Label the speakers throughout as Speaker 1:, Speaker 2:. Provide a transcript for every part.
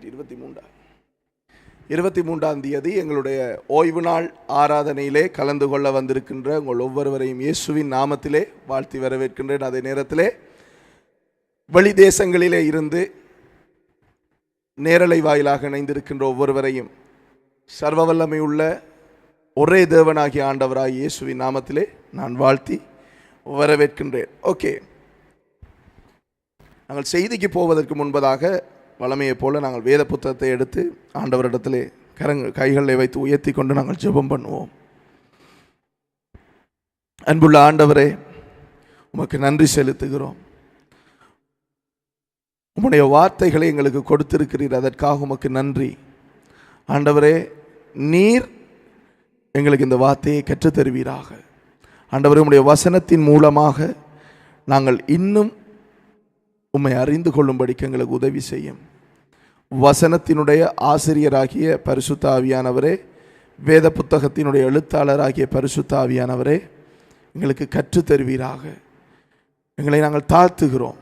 Speaker 1: Right 23ஆம் தேதி எங்களுடைய ஓய்வு நாள் ஆராதனையிலே கலந்து கொள்ள வந்திருக்கின்ற உங்கள் ஒவ்வொருவரையும் இயேசுவின் நாமத்திலே வாழ்த்தி வரவேற்கின்றேன். அதே நேரத்திலே வெளி தேசங்களிலே இருந்து நேரலை வாயிலாக இணைந்திருக்கின்ற ஒவ்வொருவரையும் சர்வ வல்லமை உள்ள ஒரே தேவனாகிய ஆண்டவராகிய இயேசுவின் நாமத்திலே நான் வாழ்த்தி வரவேற்கின்றேன். ஓகே, நாங்கள் செய்திக்கு போவதற்கு முன்பதாக வளமையைப் போல நாங்கள் வேத புத்தகத்தை எடுத்து ஆண்டவரிடத்திலே கைகளை வைத்து உயர்த்தி கொண்டு நாங்கள் ஜெபம் பண்ணுவோம். அன்புள்ள ஆண்டவரே, உமக்கு நன்றி செலுத்துகிறோம். உம்முடைய வார்த்தைகளை எங்களுக்கு கொடுத்திருக்கிறீர், அதற்காக உமக்கு நன்றி. ஆண்டவரே, நீர் எங்களுக்கு இந்த வார்த்தையை கற்றுத்தருவீராக. ஆண்டவரே, உம்முடைய வசனத்தின் மூலமாக நாங்கள் இன்னும் உம்மை அறிந்து கொள்ளும்படிக்கு எங்களுக்கு உதவி செய்யும். வசனத்தினுடைய ஆசிரியராகிய பரிசுத்த ஆவியானவரே, வேத புத்தகத்தினுடைய எழுத்தாளராகிய பரிசுத்த ஆவியானவரே, எங்களுக்கு கற்றுத்தருவீராக. எங்களை நாங்கள் தாழ்த்துகிறோம்,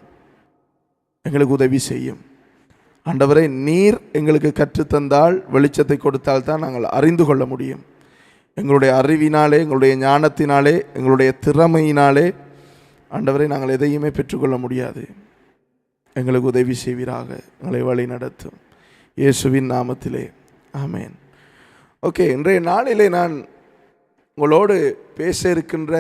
Speaker 1: எங்களுக்கு உதவி செய்யும். ஆண்டவரே, நீர் எங்களுக்கு கற்றுத்தந்தால், வெளிச்சத்தை கொடுத்தால் தான் நாங்கள் அறிந்து கொள்ள முடியும். எங்களுடைய அறிவினாலே, எங்களுடைய ஞானத்தினாலே, எங்களுடைய திறமையினாலே ஆண்டவரை நாங்கள் எதையுமே பெற்றுக்கொள்ள முடியாது. எங்களுக்கு உதவி செய்வீராக, எங்களை வழி நடத்தும் இயேசுவின் நாமத்திலே, ஆமேன். ஓகே, இன்றைய நாளிலே நான் உங்களோடு பேச இருக்கின்ற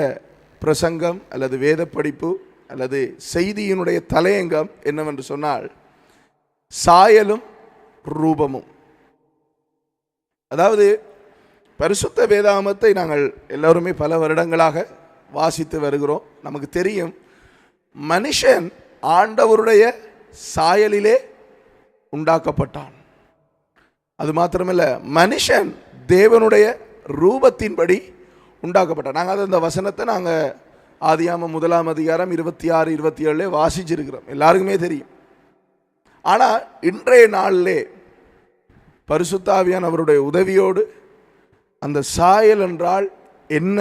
Speaker 1: பிரசங்கம் அல்லது வேத படிப்பு அல்லது செய்தியினுடைய தலையங்கம் என்னவென்று சொன்னால், சாயலும் ரூபமும். அதாவது பரிசுத்த வேதாகமத்தை நாங்கள் எல்லோருமே பல வருடங்களாக வாசித்து வருகிறோம். நமக்கு தெரியும், மனுஷன் ஆண்டவருடைய சாயலிலே உண்டாக்கப்பட்டான். அது மாத்திரமல்ல, மனுஷன் தேவனுடைய ரூபத்தின்படி உண்டாக்கப்பட்டான். நாங்கள் அந்த வசனத்தை நாங்கள் ஆதியாகமம் 1 அதிகாரம் 26, 27 வாசிச்சிருக்கிறோம், எல்லாருக்குமே தெரியும். ஆனால் இன்றைய நாளிலே பரிசுத்த ஆவியானவருடைய உதவியோடு அந்த சாயல் என்றால் என்ன,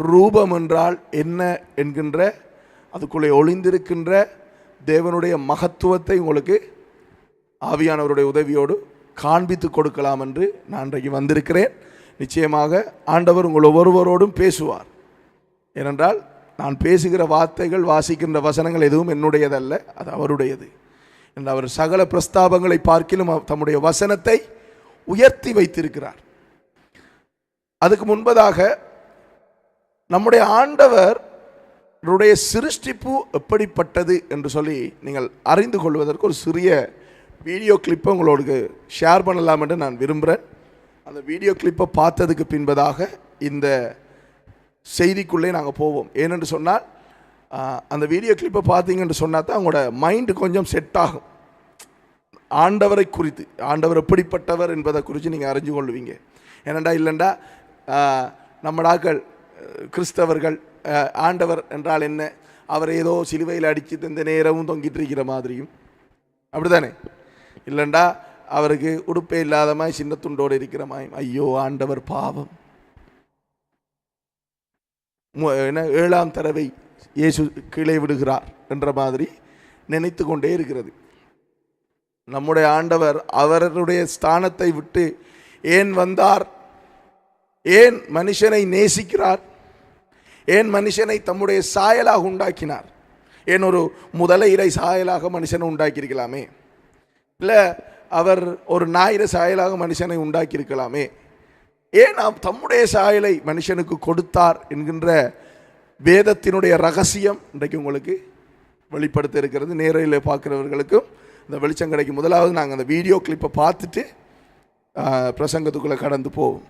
Speaker 1: ரூபம் என்றால் என்ன என்கின்ற அதுக்குள்ளே ஒளிந்திருக்கின்ற தேவனுடைய மகத்துவத்தை உங்களுக்கு ஆவியானவருடைய உதவியோடு காண்பித்து கொடுக்கலாம் என்று நான் இன்றைக்கு வந்திருக்கிறேன். நிச்சயமாக ஆண்டவர் உங்கள் ஒவ்வொருவரோடும் பேசுவார். ஏனென்றால் நான் பேசுகிற வார்த்தைகள், வாசிக்கின்ற வசனங்கள் எதுவும் என்னுடையதல்ல, அது அவருடையது. என்று அவர் சகல பிரஸ்தாபங்களை பார்க்கிலும் தம்முடைய வசனத்தை உயர்த்தி வைத்திருக்கிறார். அதுக்கு முன்பதாக நம்முடைய ஆண்டவருடைய சிருஷ்டிப்பு எப்படிப்பட்டது என்று சொல்லி நீங்கள் அறிந்து கொள்வதற்கு ஒரு சிறிய வீடியோ கிளிப்பை உங்களோடு ஷேர் பண்ணலாம் என்று நான் விரும்புகிறேன். அந்த வீடியோ கிளிப்பை பார்த்ததுக்கு பின்பதாக இந்த செய்திக்குள்ளே நாங்கள் போவோம். ஏனென்று சொன்னால், அந்த வீடியோ கிளிப்பை பார்த்தீங்கன்னு சொன்னால் தான் உங்களோட மைண்டு கொஞ்சம் செட் ஆகும். ஆண்டவரை குறித்து, ஆண்டவர் எப்படிப்பட்டவர் என்பதை குறித்து நீங்கள் அறிஞ்சு கொள்வீங்க. ஏனெண்டா இல்லைண்டா நம்மளாக்கள் கிறிஸ்தவர்கள் ஆண்டவர் என்றால் என்ன, அவர் ஏதோ சிலுவையில் அடித்து இந்த நேரமும் தொங்கிட்டு இருக்கிற மாதிரியும் அப்படித்தானே, இல்லைண்டா அவருக்கு உடுப்பே இல்லாத மாதிரி சின்ன துண்டோடு இருக்கிற மாதிரி, ஐயோ ஆண்டவர் பாவம், என்ன 7ஆம் தடவை இயேசு கீழே விடுகிறார் என்ற மாதிரி நினைத்து கொண்டே இருக்கிறது. நம்முடைய ஆண்டவர் அவருடைய ஸ்தானத்தை விட்டு ஏன் வந்தார், ஏன் மனுஷனை நேசிக்கிறார், ஏன் மனுஷனை தம்முடைய சாயலாக உண்டாக்கினார். ஏன் ஒரு முதலை இறை சாயலாக மனுஷனை உண்டாக்கியிருக்கலாமே, இல்லை அவர் ஒரு ஞாயிறு சாயலாக மனுஷனை உண்டாக்கியிருக்கலாமே. ஏன் தம்முடைய சாயலை மனுஷனுக்கு கொடுத்தார் என்கின்ற வேதத்தினுடைய ரகசியம் இன்றைக்கு உங்களுக்கு வெளிப்படுத்த இருக்கிறது. நேரில் பார்க்குறவர்களுக்கும் இந்த வெளிச்சம் கிடைக்கும். முதலாவது நாங்கள் அந்த வீடியோ கிளிப்பை பார்த்துட்டு பிரசங்கத்துக்குள்ளே கடந்து போவோம்.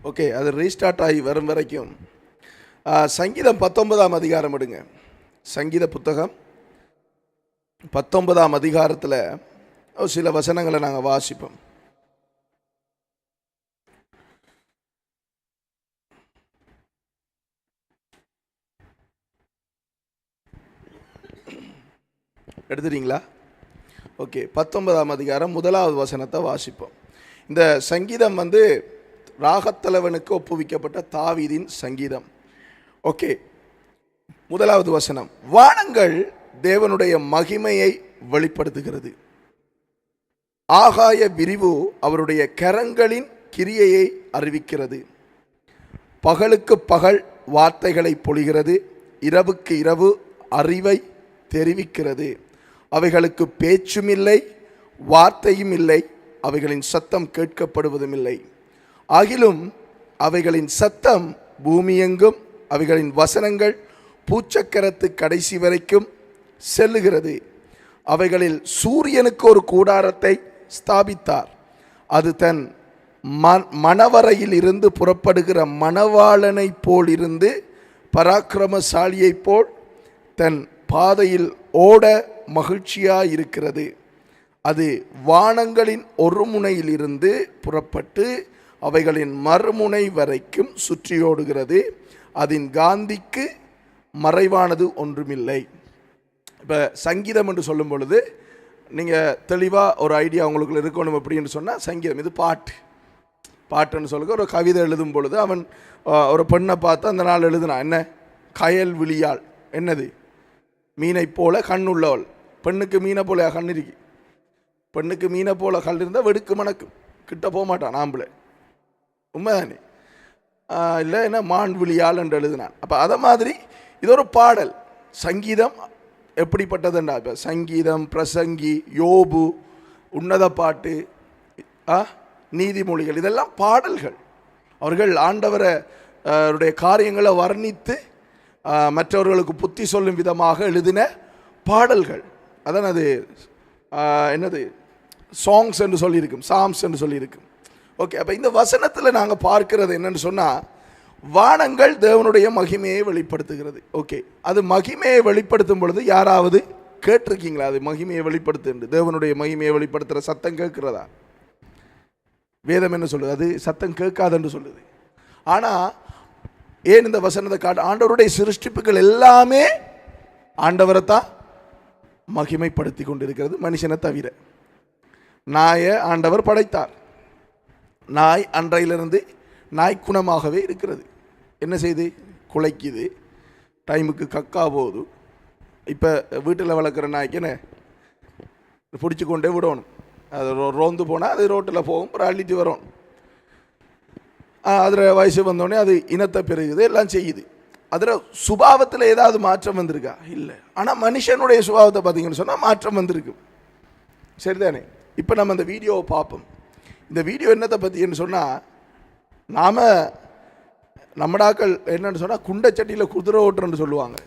Speaker 1: ஓகே, அது ரீஸ்டார்ட் ஆகி வரும் வரைக்கும் சங்கீதம் 19ஆம் அதிகாரம் எடுங்க. சங்கீத புத்தகம் 19ஆம் அதிகாரத்தில் சில வசனங்களை நாங்கள் வாசிப்போம். எடுத்துறீங்களா? ஓகே, 19ஆம் அதிகாரம் 1வது வசனத்தை வாசிப்போம். இந்த சங்கீதம் ராகத்தலைவனுக்கு ஒப்புவிக்கப்பட்ட தாவீதின் சங்கீதம். ஓகே, 1வது வசனம். வானங்கள் தேவனுடைய மகிமையை வெளிப்படுத்துகிறது, ஆகாய விரிவு அவருடைய கரங்களின் கிரியையை அறிவிக்கிறது. பகலுக்கு பகல் வார்த்தைகளை பொழிகிறது, இரவுக்கு இரவு அறிவை தெரிவிக்கிறது. அவைகளுக்கு பேச்சும் இல்லை, வார்த்தையும் இல்லை, அவைகளின் சத்தம் கேட்கப்படுவதும் இல்லை. ஆகிலும் அவைகளின் சத்தம் பூமியெங்கும், அவைகளின் வசனங்கள் பூச்சக்கரத்து கடைசி வரைக்கும் செல்லுகிறது. அவைகளில் சூரியனுக்கு ஒரு கூடாரத்தை ஸ்தாபித்தார். அது தன் மணவரையில் இருந்து புறப்படுகிற மணவாளனை போல் இருந்து பராக்கிரமசாலியைப் போல் தன் பாதையில் ஓட மகிழ்ச்சியாயிருக்கிறது. அது வானங்களின் ஒரு முனையிலிருந்து புறப்பட்டு அவைகளின் மறுமுனை வரைக்கும் சுற்றியோடுகிறது. அதன் காந்திக்கு மறைவானது ஒன்றுமில்லை. இப்போ சங்கீதம் என்று சொல்லும் பொழுது நீங்கள் தெளிவாக ஒரு ஐடியா உங்களுக்கு இருக்கணும். எப்படின்னு சொன்னால், சங்கீதம் இது பாட்டுன்னு சொல்லுங்க. ஒரு கவிதை எழுதும் பொழுது அவன் ஒரு பெண்ணை பார்த்து அந்த நாள் எழுதுனான். என்ன? கயல் விழியாள். என்னது? மீனை போல கண் உள்ளவள். பெண்ணுக்கு மீனை போல கண் இருக்கு. பெண்ணுக்கு மீனை போல கல் இருந்தால் வெடுக்கு மணக்கும், கிட்ட போக மாட்டான் ஆம்பளை. உண்மைதானே? இல்லை, என்ன மான் விழியாள் என்று எழுதினான். அப்போ அதை மாதிரி இது ஒரு பாடல். சங்கீதம் எப்படிப்பட்டதுண்டா? இப்போ சங்கீதம், பிரசங்கி, யோபு, உன்னத பாட்டு, நீதிமொழிகள், இதெல்லாம் பாடல்கள். அவர்கள் ஆண்டவருடைய காரியங்களை வர்ணித்து மற்றவர்களுக்கு புத்தி சொல்லும் விதமாக எழுதின பாடல்கள். அதான் அது என்னது, சாங்ஸ் என்று சொல்லியிருக்கும், சாம்ஸ் என்று சொல்லியிருக்கும். ஓகே, அப்போ இந்த வசனத்தில் நாங்கள் பார்க்கிறது என்னன்னு சொன்னால், வானங்கள் தேவனுடைய மகிமையை வெளிப்படுத்துகிறது. ஓகே, அது மகிமையை வெளிப்படுத்தும் பொழுது யாராவது கேட்டிருக்கீங்களா? அது மகிமையை வெளிப்படுத்து, தேவனுடைய மகிமையை வெளிப்படுத்துகிற சத்தம் கேட்கிறதா? வேதம் என்ன சொல்லுது? அது சத்தம் கேட்காதுன்னு சொல்லுது. ஆனால் ஏன் இந்த வசனத்தை காட்டு? ஆண்டவருடைய சிருஷ்டிப்புகள் எல்லாமே ஆண்டவரை தான் மகிமைப்படுத்தி கொண்டிருக்கிறது, மனுஷனை தவிர. நாயை ஆண்டவர் படைத்தார். நாய் அன்றையிலிருந்து நாய் குணமாகவே இருக்கிறது. என்ன செய்து? குலைக்குது, டைமுக்கு கக்கா போகுது. இப்போ வீட்டில் வளர்க்குற நாய்க்கு என்ன பிடிச்சி கொண்டே விடணும். அது ரோந்து போனால் அது ரோட்டில் போகும், அப்புறம் அள்ளிட்டு வரும். அதில் வயசு வந்தோடனே அது இனத்தை பெருகுது, எல்லாம் செய்யுது. அதில் சுபாவத்தில் ஏதாவது மாற்றம் வந்திருக்கா? இல்லை. ஆனால் மனுஷனுடைய சுபாவத்தை பார்த்தீங்கன்னு சொன்னால் மாற்றம் வந்திருக்கு. சரிதானே? இப்போ நம்ம இந்த வீடியோவை பார்ப்போம். இந்த வீடியோ என்னத்தை பற்றின்னு சொன்னால், நாம் நம்மடாக்கள் என்னன்னு சொன்னால் குண்டச்சட்டியில் குதிரை ஓட்டுறன்னு சொல்லுவாங்க.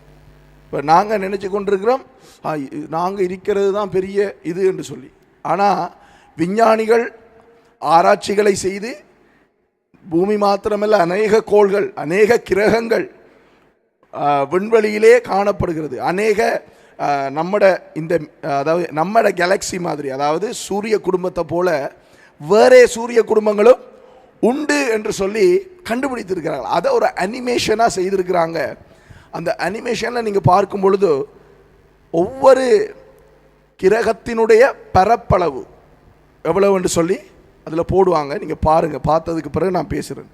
Speaker 1: இப்போ நாங்கள் நினச்சி கொண்டிருக்கிறோம் நாங்கள் இருக்கிறது தான் பெரிய இது என்று சொல்லி. ஆனால் விஞ்ஞானிகள் ஆராய்ச்சிகளை செய்து பூமி மாத்திரமல்ல, அநேக கோள்கள், அநேக கிரகங்கள் விண்வெளியிலே காணப்படுகிறது. அநேக அதாவது நம்மட கேலக்சி மாதிரி, அதாவது சூரிய குடும்பத்தை போல வேறே சூரிய குடும்பங்களும் உண்டு என்று சொல்லி கண்டுபிடித்திருக்கிறார்கள். அதை ஒரு அனிமேஷனாக செய்திருக்கிறாங்க. அந்த அனிமேஷனில் நீங்கள் பார்க்கும் பொழுது ஒவ்வொரு கிரகத்தினுடைய பரப்பளவு எவ்வளவு என்று சொல்லி அதில் போடுவாங்க. நீங்கள் பாருங்கள், பார்த்ததுக்கு பிறகு நான் பேசுகிறேன்.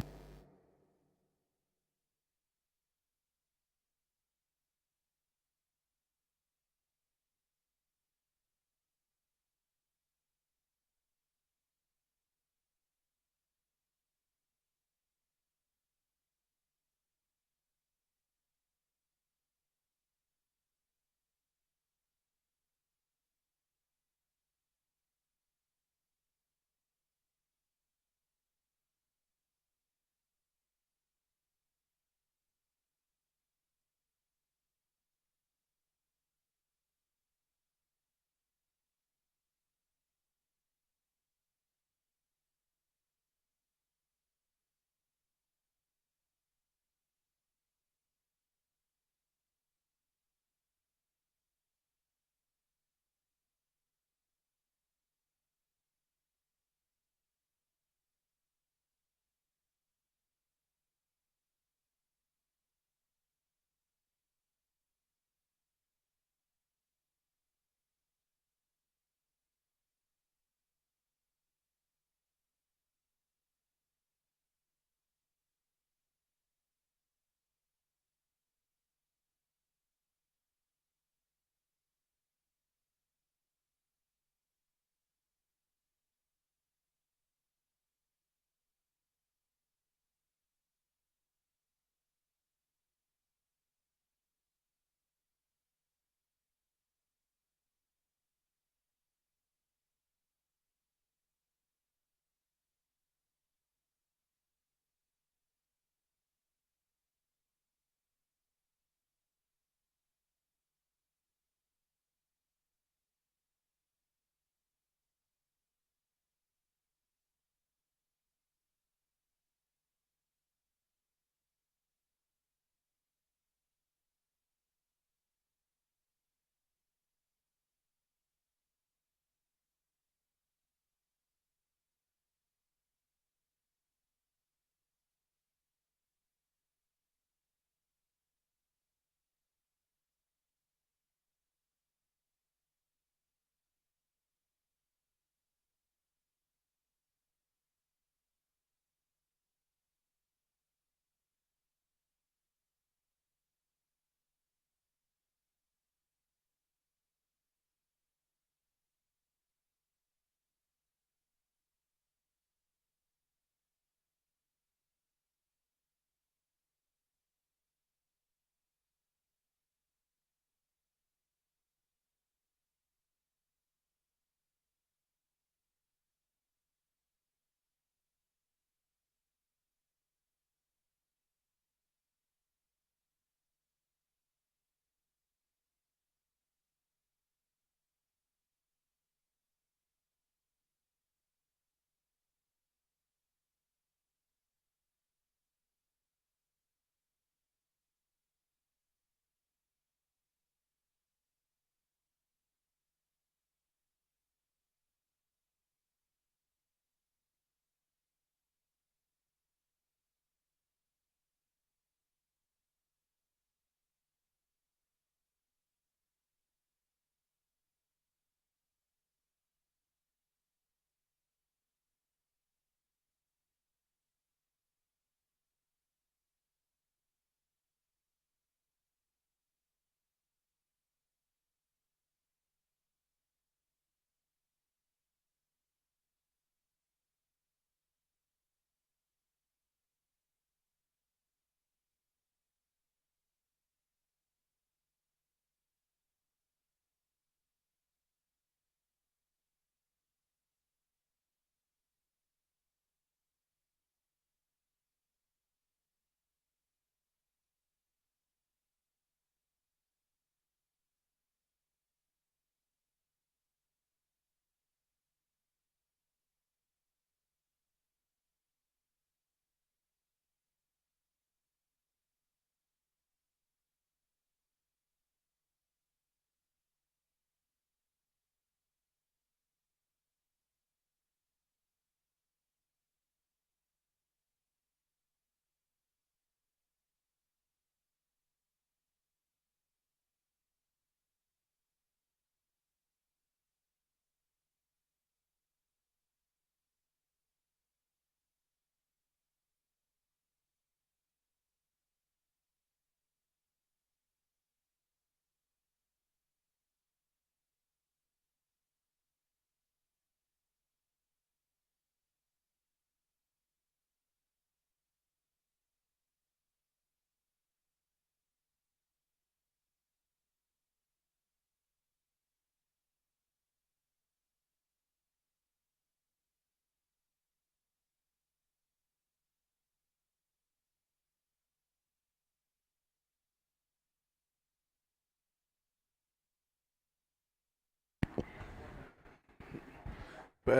Speaker 1: இப்போ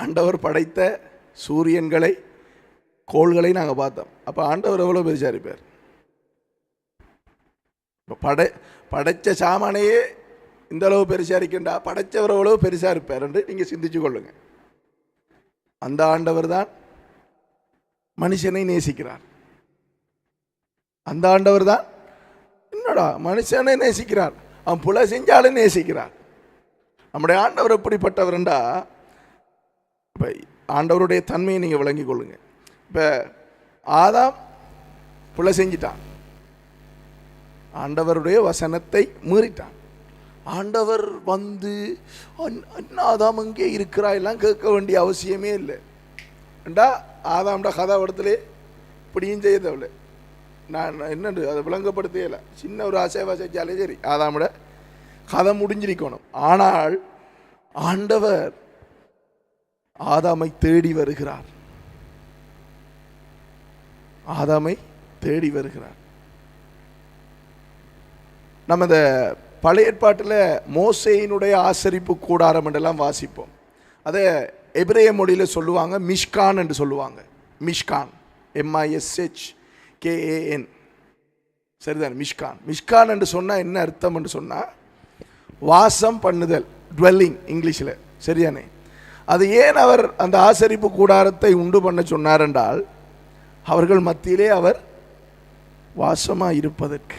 Speaker 1: ஆண்டவர் படைத்த சூரியன்களை கோள்களை நாங்கள் பார்த்தோம். அப்போ ஆண்டவர் எவ்வளோ பெருசாக இருப்பார்? இப்போ படைத்த சாமானையே இந்த அளவு பெருசாக இருக்கின்றா, படைத்தவர் எவ்வளோ பெருசாக இருப்பார் என்று நீங்கள் சிந்திச்சு கொள்ளுங்க. அந்த ஆண்டவர் தான் மனுஷனை நேசிக்கிறார். அந்த ஆண்டவர் தான் என்னடா மனுஷனை நேசிக்கிறார், அவன் புல செஞ்சாலும் நேசிக்கிறார். நம்முடைய ஆண்டவர் எப்படிப்பட்டவர்ண்டா, இப்போ ஆண்டவருடைய தன்மையை நீங்கள் விளங்கி கொள்ளுங்க. இப்போ ஆதாம் புல செஞ்சிட்டான், ஆண்டவருடைய வசனத்தை மீறிட்டான். ஆண்டவர் வந்து ஆதாம் அங்கே இருக்கிறா எல்லாம் கேட்க வேண்டிய அவசியமே இல்லை. ஏண்டா ஆதாம்டா கதாபடத்திலே இப்படியும் செய்ய தேவையில்லை. நான் என்னண்டு அதை விளங்கப்படுத்தல, சின்ன ஒரு அசைவா செஞ்சாலே சரி ஆதாமோட கதை முடிஞ்சிருக்கணும். ஆனால் ஆண்டவர் ஆதாமை தேடி வருகிறார், ஆதாமை தேடி வருகிறார். நம்ம இந்த பழைய ஏற்பாட்டில் மோசேயினுடைய ஆசரிப்பு கூடாரம் என்றெல்லாம் வாசிப்போம். அதை எபிரேய மொழியில் சொல்லுவாங்க மிஷ்கான் என்று சொல்லுவாங்க. மிஷ்கான், MISHKAN, சரிதான். மிஷ்கான், மிஷ்கான் என்று சொன்னால் என்ன அர்த்தம் என்று சொன்னால் வாசம் பண்ணுதல், டுவெல்லிங் இங்கிலீஷில், சரியானே. அது ஏன் அவர் அந்த ஆசரிப்பு கூடாரத்தை உண்டு பண்ண சொன்னார் என்றால், அவர்கள் மத்தியிலே அவர் வாசமாக இருப்பதற்கு.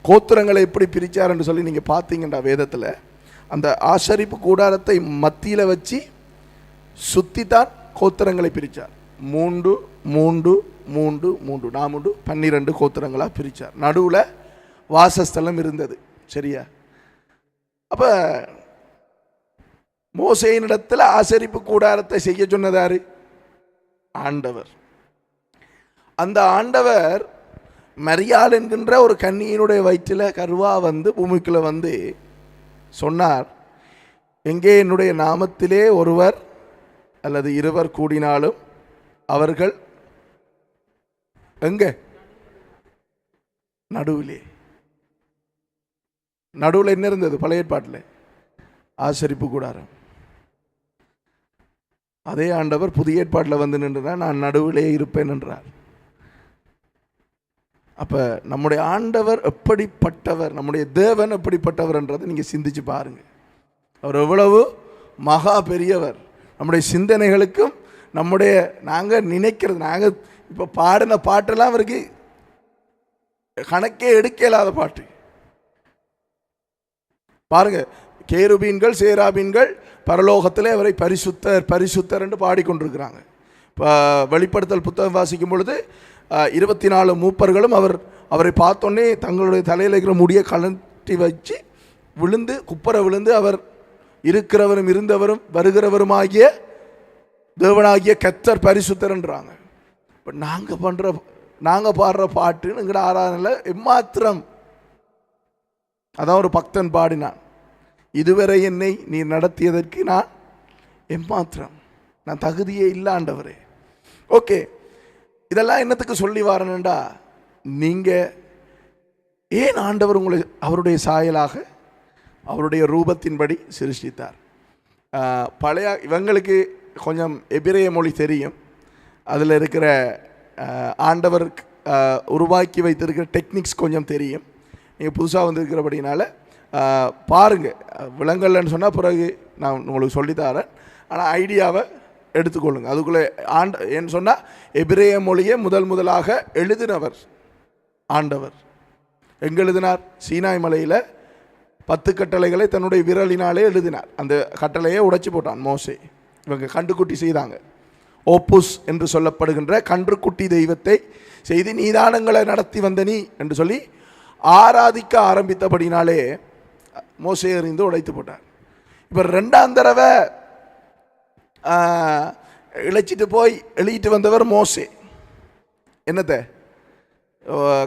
Speaker 1: கோத்திரங்களை எப்படி பிரித்தார் என்று சொல்லி நீங்கள் பார்த்தீங்கன்றா வேதத்தில், அந்த ஆசரிப்பு கூடாரத்தை மத்தியில் வச்சு சுற்றி தான் கோத்திரங்களை பிரித்தார். 3 3 3 3 4 12 கோத்திரங்களாக பிரித்தார். நடுவில் வாசஸ்தலம் இருந்தது, சரியா. அப்போ மோசேயினிடத்தில் ஆசரிப்பு கூடாரத்தை செய்ய சொன்னதாரு? ஆண்டவர். அந்த ஆண்டவர் மரியாள் என்கின்ற ஒரு கன்னியினுடைய வயிற்றில் கருவா வந்து பூமிக்குள்ள வந்து சொன்னார், எங்கே என்னுடைய நாமத்திலே ஒருவர் அல்லது இருவர் கூடினாலும் அவர்கள் எங்க? நடுவிலே. நடுவில் என்ன இருந்தது பழைய ஏற்பாட்டில்? ஆசரிப்பு கூடாரம். அதே ஆண்டவர் புதிய ஏற்பாட்டில் வந்து நின்றார், நான் நடுவிலே இருப்பேன் என்றார். அப்போ நம்முடைய ஆண்டவர் எப்படிப்பட்டவர், நம்முடைய தேவன் எப்படிப்பட்டவர் என்றதை நீங்கள் சிந்திச்சு பாருங்கள். அவர் எவ்வளவு மகா பெரியவர். நம்முடைய சிந்தனைகளுக்கும் நம்முடைய நாங்கள் நினைக்கிறது, நாங்கள் இப்போ பாடின பாட்டெல்லாம் அவருக்கு கணக்கே எடுக்க இல்லாத பாட்டு. பாருங்க, கேருபீன்கள் சேராபீன்கள் பரலோகத்தில் அவரை பரிசுத்தர் பரிசுத்தர் என்று பாடிக்கொண்டிருக்கிறாங்க. இப்போ வெளிப்படுத்தல் புத்தகம் வாசிக்கும் பொழுது 24 மூப்பர்களும் அவரை பார்த்தோன்னே தங்களுடைய தலையில் இருக்கிற முடியை கலட்டி வச்சு விழுந்து குப்பரை விழுந்து அவர் இருக்கிறவரும் இருந்தவரும் வருகிறவருமாகிய தேவனாகிய கர்த்தர் பரிசுத்தர்ன்றாங்க. இப்போ நாங்கள் பாடுற பாட்டுன்னு எங்கட ஆராதனையில் எம்மாத்திரம். அதான் ஒரு பக்தன் பாடினான், இதுவரை என்னை நீர் நடத்தியதற்கு நான் எம்மாத்திரம், நான் தகுதியே இல்லை ஆண்டவரே. ஓகே, இதெல்லாம் என்னத்துக்கு சொல்லி வரணுண்டா, நீங்கள் ஏன் ஆண்டவர் உங்களை அவருடைய சாயலாக அவருடைய ரூபத்தின்படி சிருஷ்டித்தார். பழைய இவங்களுக்கு கொஞ்சம் எபிரேய மொழி தெரியும், அதில் இருக்கிற ஆண்டவர் உருவாக்கி வைத்திருக்கிற டெக்னிக்ஸ் கொஞ்சம் தெரியும். நீங்கள் புதுசாக வந்திருக்கிறபடினால பாருங்கள், விலங்கல்னு சொன்னால் பிறகு நான் உங்களுக்கு சொல்லித்தரேன். ஆனால் ஐடியாவை எடுத்துக்கொள்ளுங்க. அதுக்குள்ளே ஏன்னு சொன்னால் எபிரேய மொழியை முதலாக எழுதினவர் ஆண்டவர். எங்கே எழுதினார்? சீனாய் மலையில் 10 கட்டளைகளை தன்னுடைய விரலினாலே எழுதினார். அந்த கட்டளையை உடைச்சி போட்டான் மோசே. இவங்க கன்றுக்குட்டி செய்தாங்க. ஓப்புஸ் என்று சொல்லப்படுகின்ற கன்றுக்குட்டி தெய்வத்தை செய்து நீதானங்களை நடத்தி வந்த நீ என்று சொல்லி ஆராதிக்க ஆரம்பித்தபடினாலே மோசே எறிந்து உடைத்து போட்டார். இப்போ 2ஆம் தடவை இழைச்சிட்டு போய் எழுதிட்டு வந்தவர் மோசே. என்னத்தை?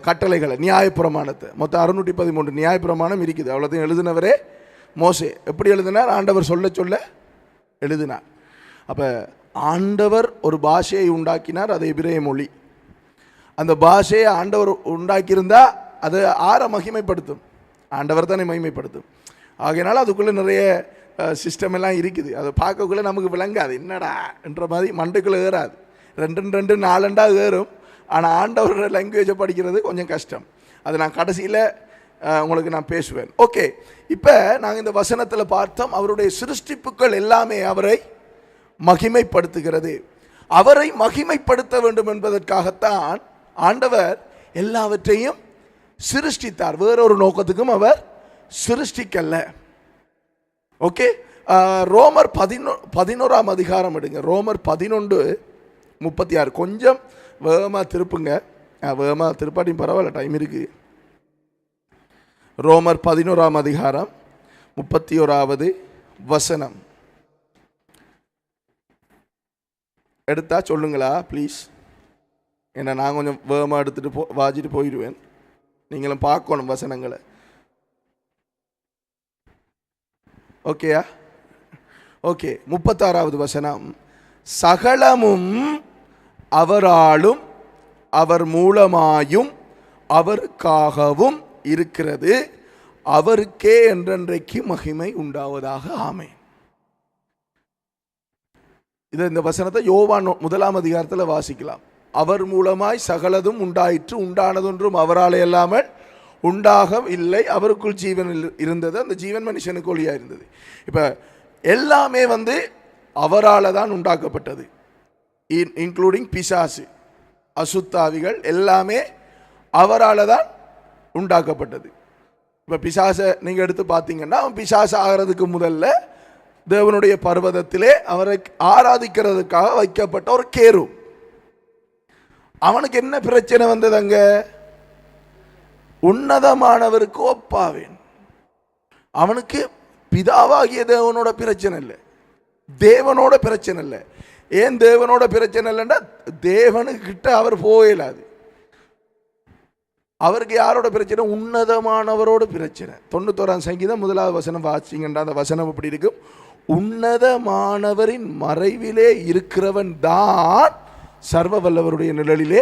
Speaker 1: கட்டளைகளை, நியாயப்பிரமாணத்தை. மொத்தம் 613 நியாயப்பிரமாணம் இருக்குது. அவ்வளோத்தையும் எழுதினவரே மோசே. எப்படி எழுதினார்? ஆண்டவர் சொல்ல சொல்ல எழுதினார். அப்போ ஆண்டவர் ஒரு பாஷையை உண்டாக்கினார், அது எபிரேய மொழி. அந்த பாஷையை ஆண்டவர் உண்டாக்கியிருந்தால் அது ஆரை மகிமைப்படுத்தும்? ஆண்டவர் தானே மகிமைப்படுத்தும். ஆகையினால அதுக்குள்ளே நிறைய சிஸ்டம் எல்லாம் இருக்குது. அதை பார்க்கக்குள்ளே நமக்கு விளங்காது, என்னடா என்ற மாதிரி மண்டுக்குள்ளே ஏறாது. 2 4 ஏறும். ஆனால் ஆண்டவரோட லாங்குவேஜை படிக்கிறது கொஞ்சம் கஷ்டம். அது நான் கடைசியில் உங்களுக்கு நான் பேசுவேன். ஓகே, இப்போ நாங்கள் இந்த வசனத்தில் பார்த்தோம், அவருடைய சிருஷ்டிப்புகள் எல்லாமே அவரை மகிமைப்படுத்துகிறது. அவரை மகிமைப்படுத்த வேண்டும் என்பதற்காகத்தான் ஆண்டவர் எல்லாவற்றையும் சிருஷ்டித்தார். வேறொரு நோக்கத்துக்கும் அவர் சிருஷ்டிக்கல்ல. ஓகே, ரோமர் 11ஆம் அதிகாரம் எடுங்க. ரோமர் 11:36. கொஞ்சம் வேகமாக திருப்புங்க. வேகமாக திருப்பாட்டியும் பரவாயில்ல, டைம் இருக்குது. ரோமர் 11ஆம் அதிகாரம் 31வது வசனம் எடுத்தா சொல்லுங்களா ப்ளீஸ். ஏன்னா நான் கொஞ்சம் வேகமாக எடுத்துகிட்டு வாஜிட்டு போயிடுவேன். நீங்களும் பார்க்கணும் வசனங்களை. ஓகேயா? ஓகே, 36வது வசனம். சகலமும் அவராலும் அவர் மூலமாயும் அவருக்காகவும் இருக்கிறது, அவருக்கே என்றென்றைக்கு மகிமை உண்டாவதாக. ஆமென். இதை இந்த வசனத்தை யோவான் 1ஆம் அதிகாரத்தில் வாசிக்கலாம். அவர் மூலமாய் சகலதும் உண்டாயிற்று, உண்டானதொன்றும் அவராலே இல்லாமல் உண்டாகவில்லை, அவருக்குள் ஜீவன் இருந்தது, அந்த ஜீவன் மனுஷனுக்கு ஒளியாக இருந்தது. இப்போ எல்லாமே அவரால் தான் உண்டாக்கப்பட்டது. இன்க்ளூடிங் பிசாசு, அசுத்தாவிகள் எல்லாமே அவரால் தான் உண்டாக்கப்பட்டது. இப்போ பிசாசை நீங்கள் எடுத்து பார்த்தீங்கன்னா, பிசாசு ஆகிறதுக்கு முதல்ல தேவனுடைய பர்வதத்திலே அவரை ஆராதிக்கிறதுக்காக வைக்கப்பட்ட ஒரு கேரு. அவனுக்கு என்ன பிரச்சனை வந்தது? அங்க உன்னதமானவருக்கு ஒப்பாவேன். அவனுக்கு பிதாவாகிய தேவனோட பிரச்சனை இல்லை, தேவனோட பிரச்சனை இல்லை. ஏன் தேவனோட பிரச்சனை இல்லைன்னா, தேவனுக்கிட்ட அவர் போயிடாது. அவருக்கு யாரோட பிரச்சனை? உன்னதமானவரோட பிரச்சனை. 91ஆம் சங்கீதம் 1வது வசனம் வாசிங்கன்னா அந்த வசனம் எப்படி இருக்கும்? உன்னதமானவரின் மறைவிலே இருக்கிறவன் தான் சர்வ வல்லவருடைய நிழலிலே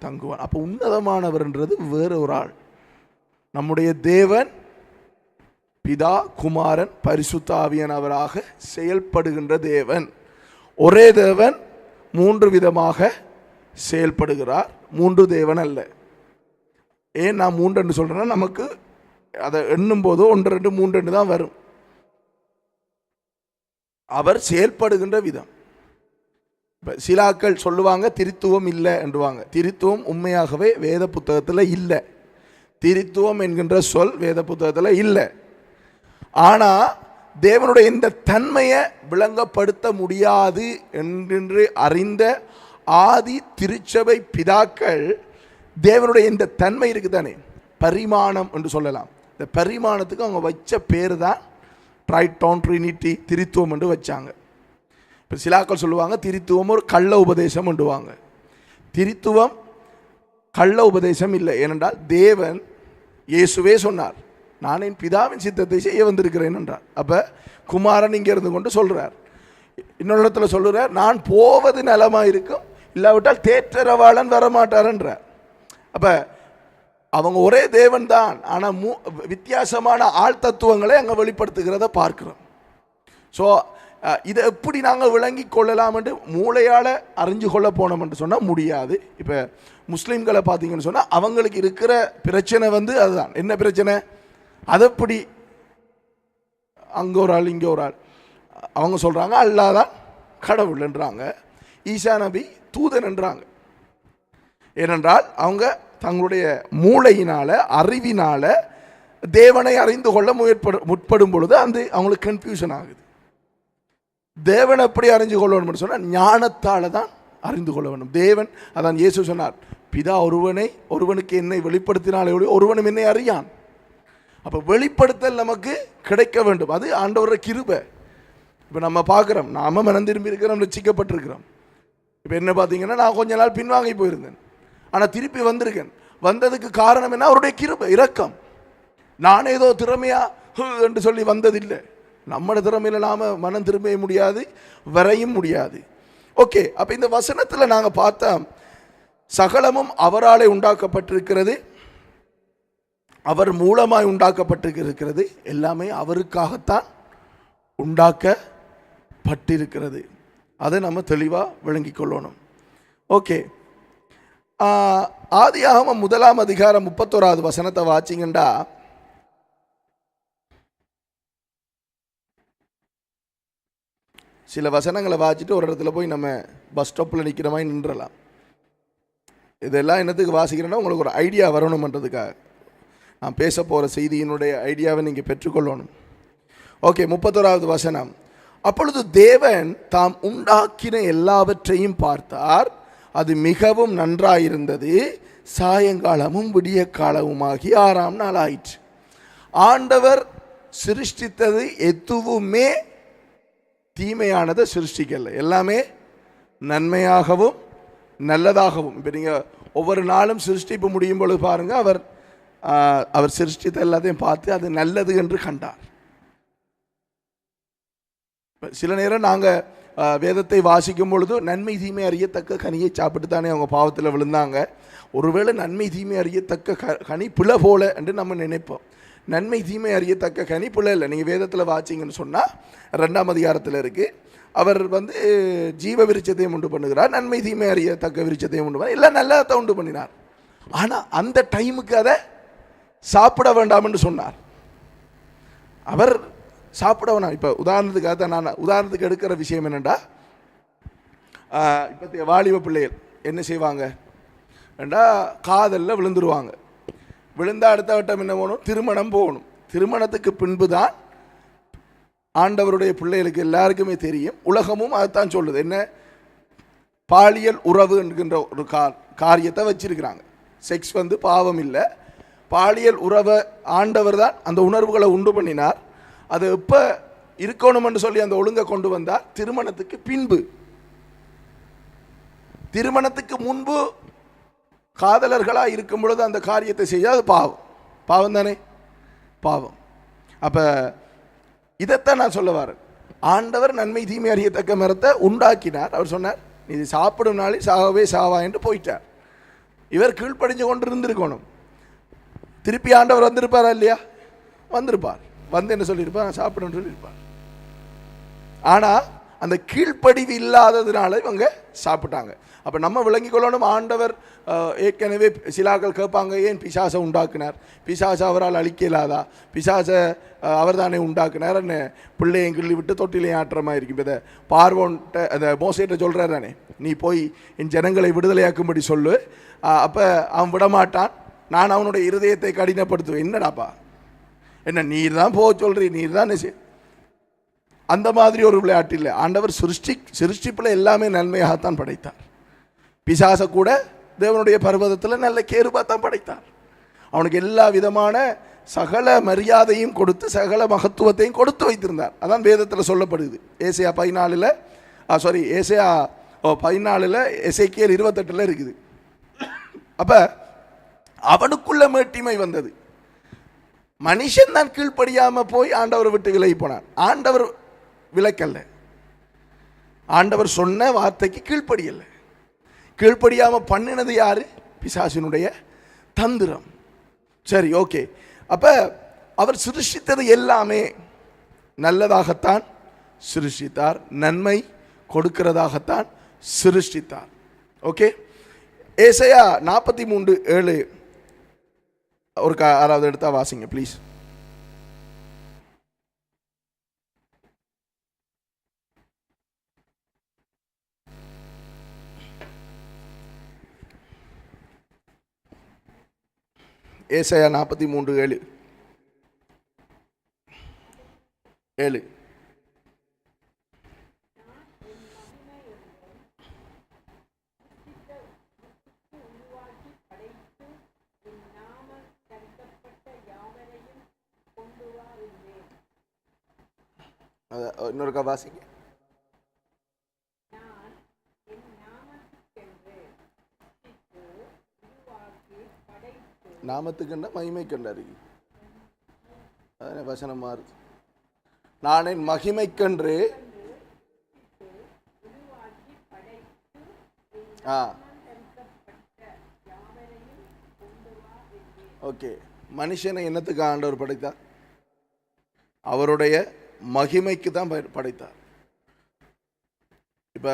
Speaker 1: தங்குவான். அப்போ உன்னதமானவர்ன்றது வேற ஒரு ஆள். நம்முடைய தேவன் பிதா, குமாரன், பரிசுத்த ஆவியானவராக செயல்படுகின்ற தேவன். ஒரே தேவன் 3 விதமாக செயல்படுகிறார். 3 தேவன் அல்ல. ஏன் நான் 3 என்று சொல்றேன்னா, நமக்கு அதை எண்ணும் போது 1 2 3 தான் வரும். அவர் செயல்படுகின்ற விதம். இப்போ சிலாக்கள் சொல்லுவாங்க திரித்துவம் இல்லை என்றுவாங்க. திரித்துவம் உண்மையாகவே வேத புத்தகத்தில் இல்லை. திரித்துவம் என்கின்ற சொல் வேத புத்தகத்தில் இல்லை. ஆனால் தேவனுடைய இந்த தன்மையை விளங்கப்படுத்த முடியாது என்று அறிந்த ஆதி திருச்சபை பிதாக்கள் தேவனுடைய இந்த தன்மை இருக்குதானே, பரிமாணம் என்று சொல்லலாம். இந்த பரிமாணத்துக்கு அவங்க வச்ச பேர் தான் ட்ரைடான், ட்ரினிட்டி, திரித்துவம் என்று வச்சாங்க. இப்போ சிலாக்கள் சொல்லுவாங்க திரித்துவம் ஒரு கள்ள உபதேசம் என்றுவாங்க. திரித்துவம் கள்ள உபதேசம் இல்லை. ஏனென்றால் தேவன், இயேசுவே சொன்னார், நான் என் பிதாவின் சித்தத்தை செய்ய வந்திருக்கிறேன் என்றார். அப்போ குமாரன் இங்கே இருந்து கொண்டு சொல்கிறார். இன்னொரு இடத்துல சொல்லுறார், நான் போவது நலமாக இருக்கும், இல்லாவிட்டால் தேற்றரவாளன் வரமாட்டார் என்றார். அப்போ அவங்க ஒரே தேவன் தான், ஆனால் வித்தியாசமான ஆள் தத்துவங்களை அங்கே வெளிப்படுத்துகிறத பார்க்கிறோம். ஸோ இதை எப்படி நாங்கள் விளங்கி கொள்ளலாம் என்று மூளையால் அறிஞ்சு கொள்ள போனோம் என்று சொன்னால் முடியாது. இப்போ முஸ்லீம்களை பார்த்தீங்கன்னு சொன்னால் அவங்களுக்கு இருக்கிற பிரச்சனை அதுதான். என்ன பிரச்சனை? அதைப்படி அங்கே ஒரு ஆள் இங்கே ஒரு ஆள். அவங்க சொல்கிறாங்க அல்லாஹ் தான் கடவுள் என்றாங்க, ஈசா நபி தூதன் என்றாங்க. ஏனென்றால் அவங்க தங்களுடைய மூளையினால், அறிவினால் தேவனை அறிந்து கொள்ள முற்படும் பொழுது அவங்களுக்கு கன்ஃபியூஷன் ஆகுது. தேவன் எப்படி அறிந்து கொள்ளணும் சொன்னால் ஞானத்தால் தான் அறிந்து கொள்ள வேண்டும். தேவன், அதான் இயேசு சொன்னார், பிதா ஒருவனுக்கு என்னை வெளிப்படுத்தினாலே ஒருவனும் என்னை அறியான். அப்போ வெளிப்படுத்தல் நமக்கு கிடைக்க வேண்டும். அது ஆண்டவருடைய கிருபை. இப்போ நம்ம பார்க்குறோம், நாம மனம் திரும்பி இருக்கிறோம், ரட்சிக்கப்பட்டிருக்கிறோம். இப்போ என்ன பார்த்தீங்கன்னா, நான் கொஞ்ச நாள் பின்வாங்கி போயிருந்தேன், ஆனால் திருப்பி வந்திருக்கேன். வந்ததுக்கு காரணம் என்ன? அவருடைய கிருபை, இரக்கம். நான் ஏதோ திறமையா என்று சொல்லி வந்ததில்லை. நம்மளோட திறமையில் நாம் மனம் திரும்ப முடியாது, வரையும் முடியாது. ஓகே, அப்போ இந்த வசனத்தில் நாங்கள் பார்த்தோம், சகலமும் அவராலே உண்டாக்கப்பட்டிருக்கிறது, அவர் மூலமாய் உண்டாக்கப்பட்டிருக்கிறது, எல்லாமே அவருக்காகத்தான் உண்டாக்கப்பட்டிருக்கிறது. அதை நம்ம தெளிவாக விளங்கி கொள்ளணும். ஓகே, ஆதியாகமம் 1 அதிகாரம் 31 வசனத்தை வாச்சிங்கண்டா, சில வசனங்களை வாச்சிட்டு ஒரு இடத்துல போய் நம்ம பஸ் ஸ்டாப்பில் நிற்கிற மாதிரி நின்றலாம். இதெல்லாம் என்னத்துக்கு வாசிக்கிறேன்னா உங்களுக்கு ஒரு ஐடியா வரணுமன்றதுக்காக. நான் பேச போகிற செய்தியினுடைய ஐடியாவை நீங்கள் பெற்றுக்கொள்ளணும். ஓகே, 31 வசனம். அப்பொழுது தேவன் தாம் உண்டாக்கின எல்லாவற்றையும் பார்த்தார், அது மிகவும் நன்றாயிருந்தது. சாயங்காலமும் விடிய காலமுமாகி 6ஆம் நாள் ஆயிற்று. ஆண்டவர் சிருஷ்டித்தது எதுவுமே தீமையானதை சிருஷ்டிக்கல, எல்லாமே நன்மையாகவும் நல்லதாகவும். இப்போ நீங்கள் ஒவ்வொரு நாளும் சிருஷ்டிப்பு முடியும் பொழுது பாருங்கள், அவர் சிருஷ்டித்த எல்லாத்தையும் பார்த்து அது நல்லது என்று கண்டார். சில நேரம் நாங்கள் வேதத்தை வாசிக்கும் பொழுது நன்மை தீமை அறியத்தக்க கனியை சாப்பிட்டு தானே அவங்க பாவத்தில் விழுந்தாங்க. ஒருவேளை நன்மை தீமை அறியத்தக்க கனி பிழை போல என்று நம்ம நினைப்போம். நன்மை தீமை அறியத்தக்க கனி பிழை இல்லை. நீங்கள் வேதத்தில் வாசிங்கன்னு சொன்னால் 2ஆம் அதிகாரத்தில் இருக்குது. அவர் ஜீவ விருட்சத்தையும் உண்டு பண்ணுகிறார், நன்மை தீமை அறியத்தக்க விருட்சத்தையும் உண்டு பண்ண, எல்லாம் நல்லதை உண்டு பண்ணினார். ஆனால் அந்த டைமுக்கு அதை சாப்பிட வேண்டாம் என்று சொன்னார். அவர் சாப்பிட வேணாம். இப்போ உதாரணத்துக்காக நான் உதாரணத்துக்கு எடுக்கிற விஷயம் என்னென்னா, இப்போ வாலிப பிள்ளைகள் என்ன செய்வாங்க ஏண்டா, காதலில் விழுந்துருவாங்க. விழுந்தா அடுத்த வட்டம் என்ன போகணும், திருமணம் போகணும். திருமணத்துக்கு பின்பு தான் ஆண்டவருடைய பிள்ளைகளுக்கு எல்லாருக்குமே தெரியும், உலகமும் அதைத்தான் சொல்லுது, என்ன பாலியல் உறவு என்கின்ற ஒரு காரியத்தை வச்சிருக்கிறாங்க. செக்ஸ் பாவம் இல்லை, பாலியல் உறவை ஆண்டவர் தான் அந்த உணர்வுகளை உண்டு பண்ணினார். அது எப்போ இருக்கணும்னு சொல்லி அந்த ஒழுங்கை கொண்டு வந்தார், திருமணத்துக்கு பின்பு. திருமணத்துக்கு முன்பு காதலர்களாக இருக்கும் பொழுது அந்த காரியத்தை செய்ய அது பாவம். பாவம் தானே, பாவம். அப்போ இதைத்தான் நான் சொல்ல வரேன். ஆண்டவர் நன்மை தீமை அறியத்தக்க மரத்தை உண்டாக்கினார். அவர் சொன்னார், இது சாப்பிடும் நாளே சாகவே சாவா என்று போயிட்டார். இவர் கீழ்ப்படிஞ்சு கொண்டு இருந்திருக்கணும். திருப்பி ஆண்டவர் வந்திருப்பாரா இல்லையா? வந்திருப்பார். என்ன சொல்லியிருப்பார், நான் சாப்பிடணும்னு சொல்லியிருப்பார். ஆனால் அந்த கீழ்ப்படிவு இல்லாததுனால இவங்க சாப்பிட்டாங்க. அப்போ நம்ம விளங்கி கொள்ளணும், ஆண்டவர் ஏற்கனவே சிலாக்கள் கேட்பாங்க, ஏன் பிசாசை உண்டாக்குனார், பிசாசை அவரால் அழிக்க இல்லாதா, பிசாசை அவர் தானே உண்டாக்குனார், என்ன பிள்ளையும் கிள்ளி விட்டு தொட்டிலையும் ஆட்டுற மாதிரி இருக்கும். இதை பார்வோன்ட்ட அந்த மோசேட்ட சொல்கிறார் தானே, நீ போய் என் ஜனங்களை விடுதலையாக்கும்படி சொல்லு, அப்போ அவன் விடமாட்டான், நான் அவனுடைய இருதயத்தை கடினப்படுத்துவேன். என்னடாப்பா, என்ன நீர் தான் போக சொல்கிறீ, நீர் தான் அந்த மாதிரி ஒரு விளையாட்டு இல்லை. ஆண்டவர் சிருஷ்டிப்பில் எல்லாமே நன்மையாகத்தான் படைத்தார். பிசாசை கூட தேவனுடைய பர்வதத்தில் நல்ல கேருபா தான் படைத்தார். அவனுக்கு எல்லா விதமான சகல மரியாதையும் கொடுத்து சகல மகத்துவத்தையும் கொடுத்து வைத்திருந்தார். அதான் வேதத்தில் சொல்லப்படுது. ஏசையா 14 எசேக்கியேல் 28 இருக்குது. அப்போ அவனுக்குள்ள மேட்டிமை வந்தது. மனுஷன் தான் கீழ்ப்படியாமல் போய் ஆண்டவர் விட்டு விலகி போனார். ஆண்டவர் விலக்கல்ல, ஆண்டவர் சொன்ன வார்த்தைக்கு கீழ்ப்படியல்ல. கீழ்ப்படியாமல் பண்ணினது யாரு? பிசாசினுடைய தந்திரம். சரி, ஓகே. அப்போ அவர் சிருஷ்டித்தது எல்லாமே நல்லதாகத்தான் சிருஷ்டித்தார், நன்மை கொடுக்கிறதாகத்தான் சிருஷ்டித்தார். ஓகே, ஏசாயா 43:7 ஒரு 6வது எடுத்தா வாசிங்க ப்ளீஸ். ஏசாயா 43:7. இன்னொருக்கா வாசிங்க. நாமத்துக்குண்டா மகிமை கண்டாரு, வசனம் மாறுது. நான் என் மகிமைக்கன்று ஓகே. மனுஷனை என்னத்துக்கு ஆண்டவர் படைத்தார்? அவருடைய மகிமைக்கு தான் படைத்தார். இப்போ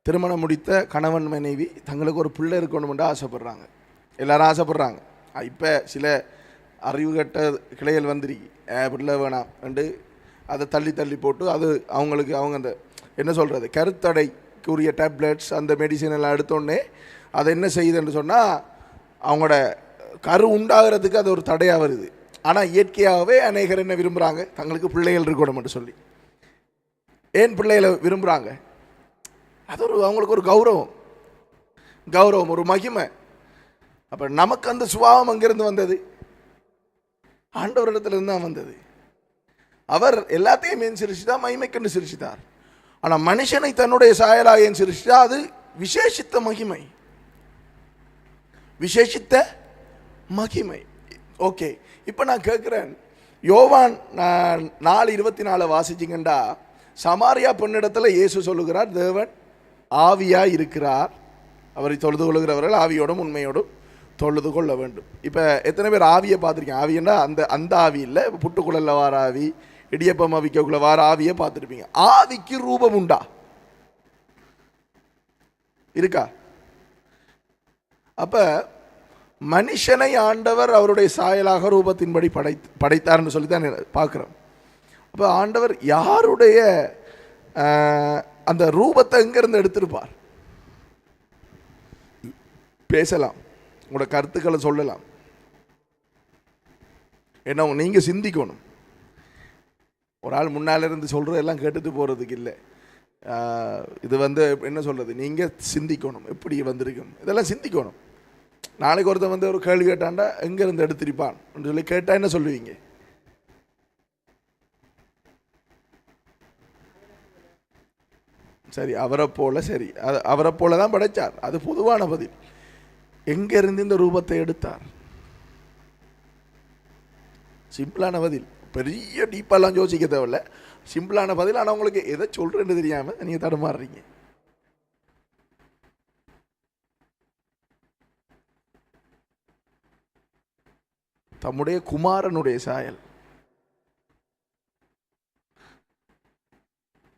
Speaker 1: திருமணம் முடித்த கணவன் மனைவி தங்களுக்கு ஒரு பிள்ளை இருக்கணும்னு ஆசைப்படுறாங்க, எல்லாரும் ஆசைப்படுறாங்க. இப்போ சில அறிவு கட்ட கிளைகள் வந்துருக்கு, பிள்ளை வேணாம் ரெண்டு அதை தள்ளி தள்ளி போட்டு அது அவங்களுக்கு அவங்க அந்த என்ன சொல்கிறது கருத்தடைக்குரிய டேப்லெட்ஸ் அந்த மெடிசன் எல்லாம் எடுத்தோடனே அதை என்ன செய்யுதுன்னு சொன்னால் அவங்களோட கரு உண்டாகிறதுக்கு அது ஒரு தடையாக வருது. ஆனால் இயற்கையாகவே அநேகர் என்ன விரும்புகிறாங்க, தங்களுக்கு பிள்ளைகள் இருக்கணும்னு சொல்லி. ஏன் பிள்ளைகளை விரும்புகிறாங்க? அது ஒரு அவங்களுக்கு ஒரு கௌரவம் ஒரு மகிமை. அப்போ நமக்கு அந்த சுபாவம் அங்கிருந்து வந்தது, ஆண்டவரிடத்திலிருந்து தான் வந்தது. அவர் எல்லாத்தையும் ஏன் சிரிச்சுதான் மகிமைக்கென்று சிரிச்சிட்டார். ஆனால் மனுஷனை தன்னுடைய சாயலாக ஏன் சிரிச்சிட்டா அது விசேஷித்த மகிமை, விசேஷித்த மகிமை. ஓகே, இப்போ நான் கேட்குறேன், யோவான் 4:24 வாசிச்சிங்கண்டா சமாரியா பெண்ணிடத்தில் இயேசு சொல்லுகிறார், தேவன் ஆவியாக இருக்கிறார், அவரை தொழுது கொள்கிறவர்கள் ஆவியோடும் உண்மையோடும் தொழுது கொள்ள வேண்டும். இப்போ எத்தனை பேர் ஆவியை பார்த்துருக்கீங்க? ஆவின்னா அந்த ஆவி இல்லை, புட்டுக்குள்ள வார ஆவி, இடியப்பம் அவிக்கக்குள்ள வார ஆவியை பார்த்துருப்பீங்க. ஆவிக்கு ரூபம் உண்டா? இருக்கா? அப்போ மனுஷனை ஆண்டவர் அவருடைய சாயலாக ரூபத்தின்படி படைத்தார்னு சொல்லி தான் பார்க்குறோம். அப்போ ஆண்டவர் யாருடைய அந்த ரூபத்தை எங்கேருந்து எடுத்திருப்பார்? பேசலாம், உங்களோட கருத்துக்களை சொல்லலாம், ஏன்னா நீங்கள் சிந்திக்கணும். ஒரு ஆள் முன்னால் இருந்து சொல்கிறதெல்லாம் கேட்டுட்டு போகிறதுக்கு இல்லை. இது என்ன சொல்கிறது, நீங்கள் சிந்திக்கணும், எப்படி வந்திருக்கும் இதெல்லாம் சிந்திக்கணும். நாளைக்கு ஒருத்தன் ஒரு கேள்வி கேட்டாண்டா எங்கேருந்து எடுத்திருப்பான் சொல்லி கேட்டால் என்ன சொல்லுவீங்க? சரி, அவரை போல, சரி அவரை போல தான் படைச்சார், அது பொதுவான பதில். எங்கேருந்து இந்த ரூபத்தை எடுத்தார்? சிம்பிளான பதில், பெரிய டீப்பாலாம் யோசிக்க தேவையில்ல, சிம்பிளான பதில். ஆனால் உங்களுக்கு எதை சொல்கிறேன்னு தெரியாமல் நீங்கள் தடுமாறுறீங்க. தம்முடைய குமாரனுடைய சாயல்.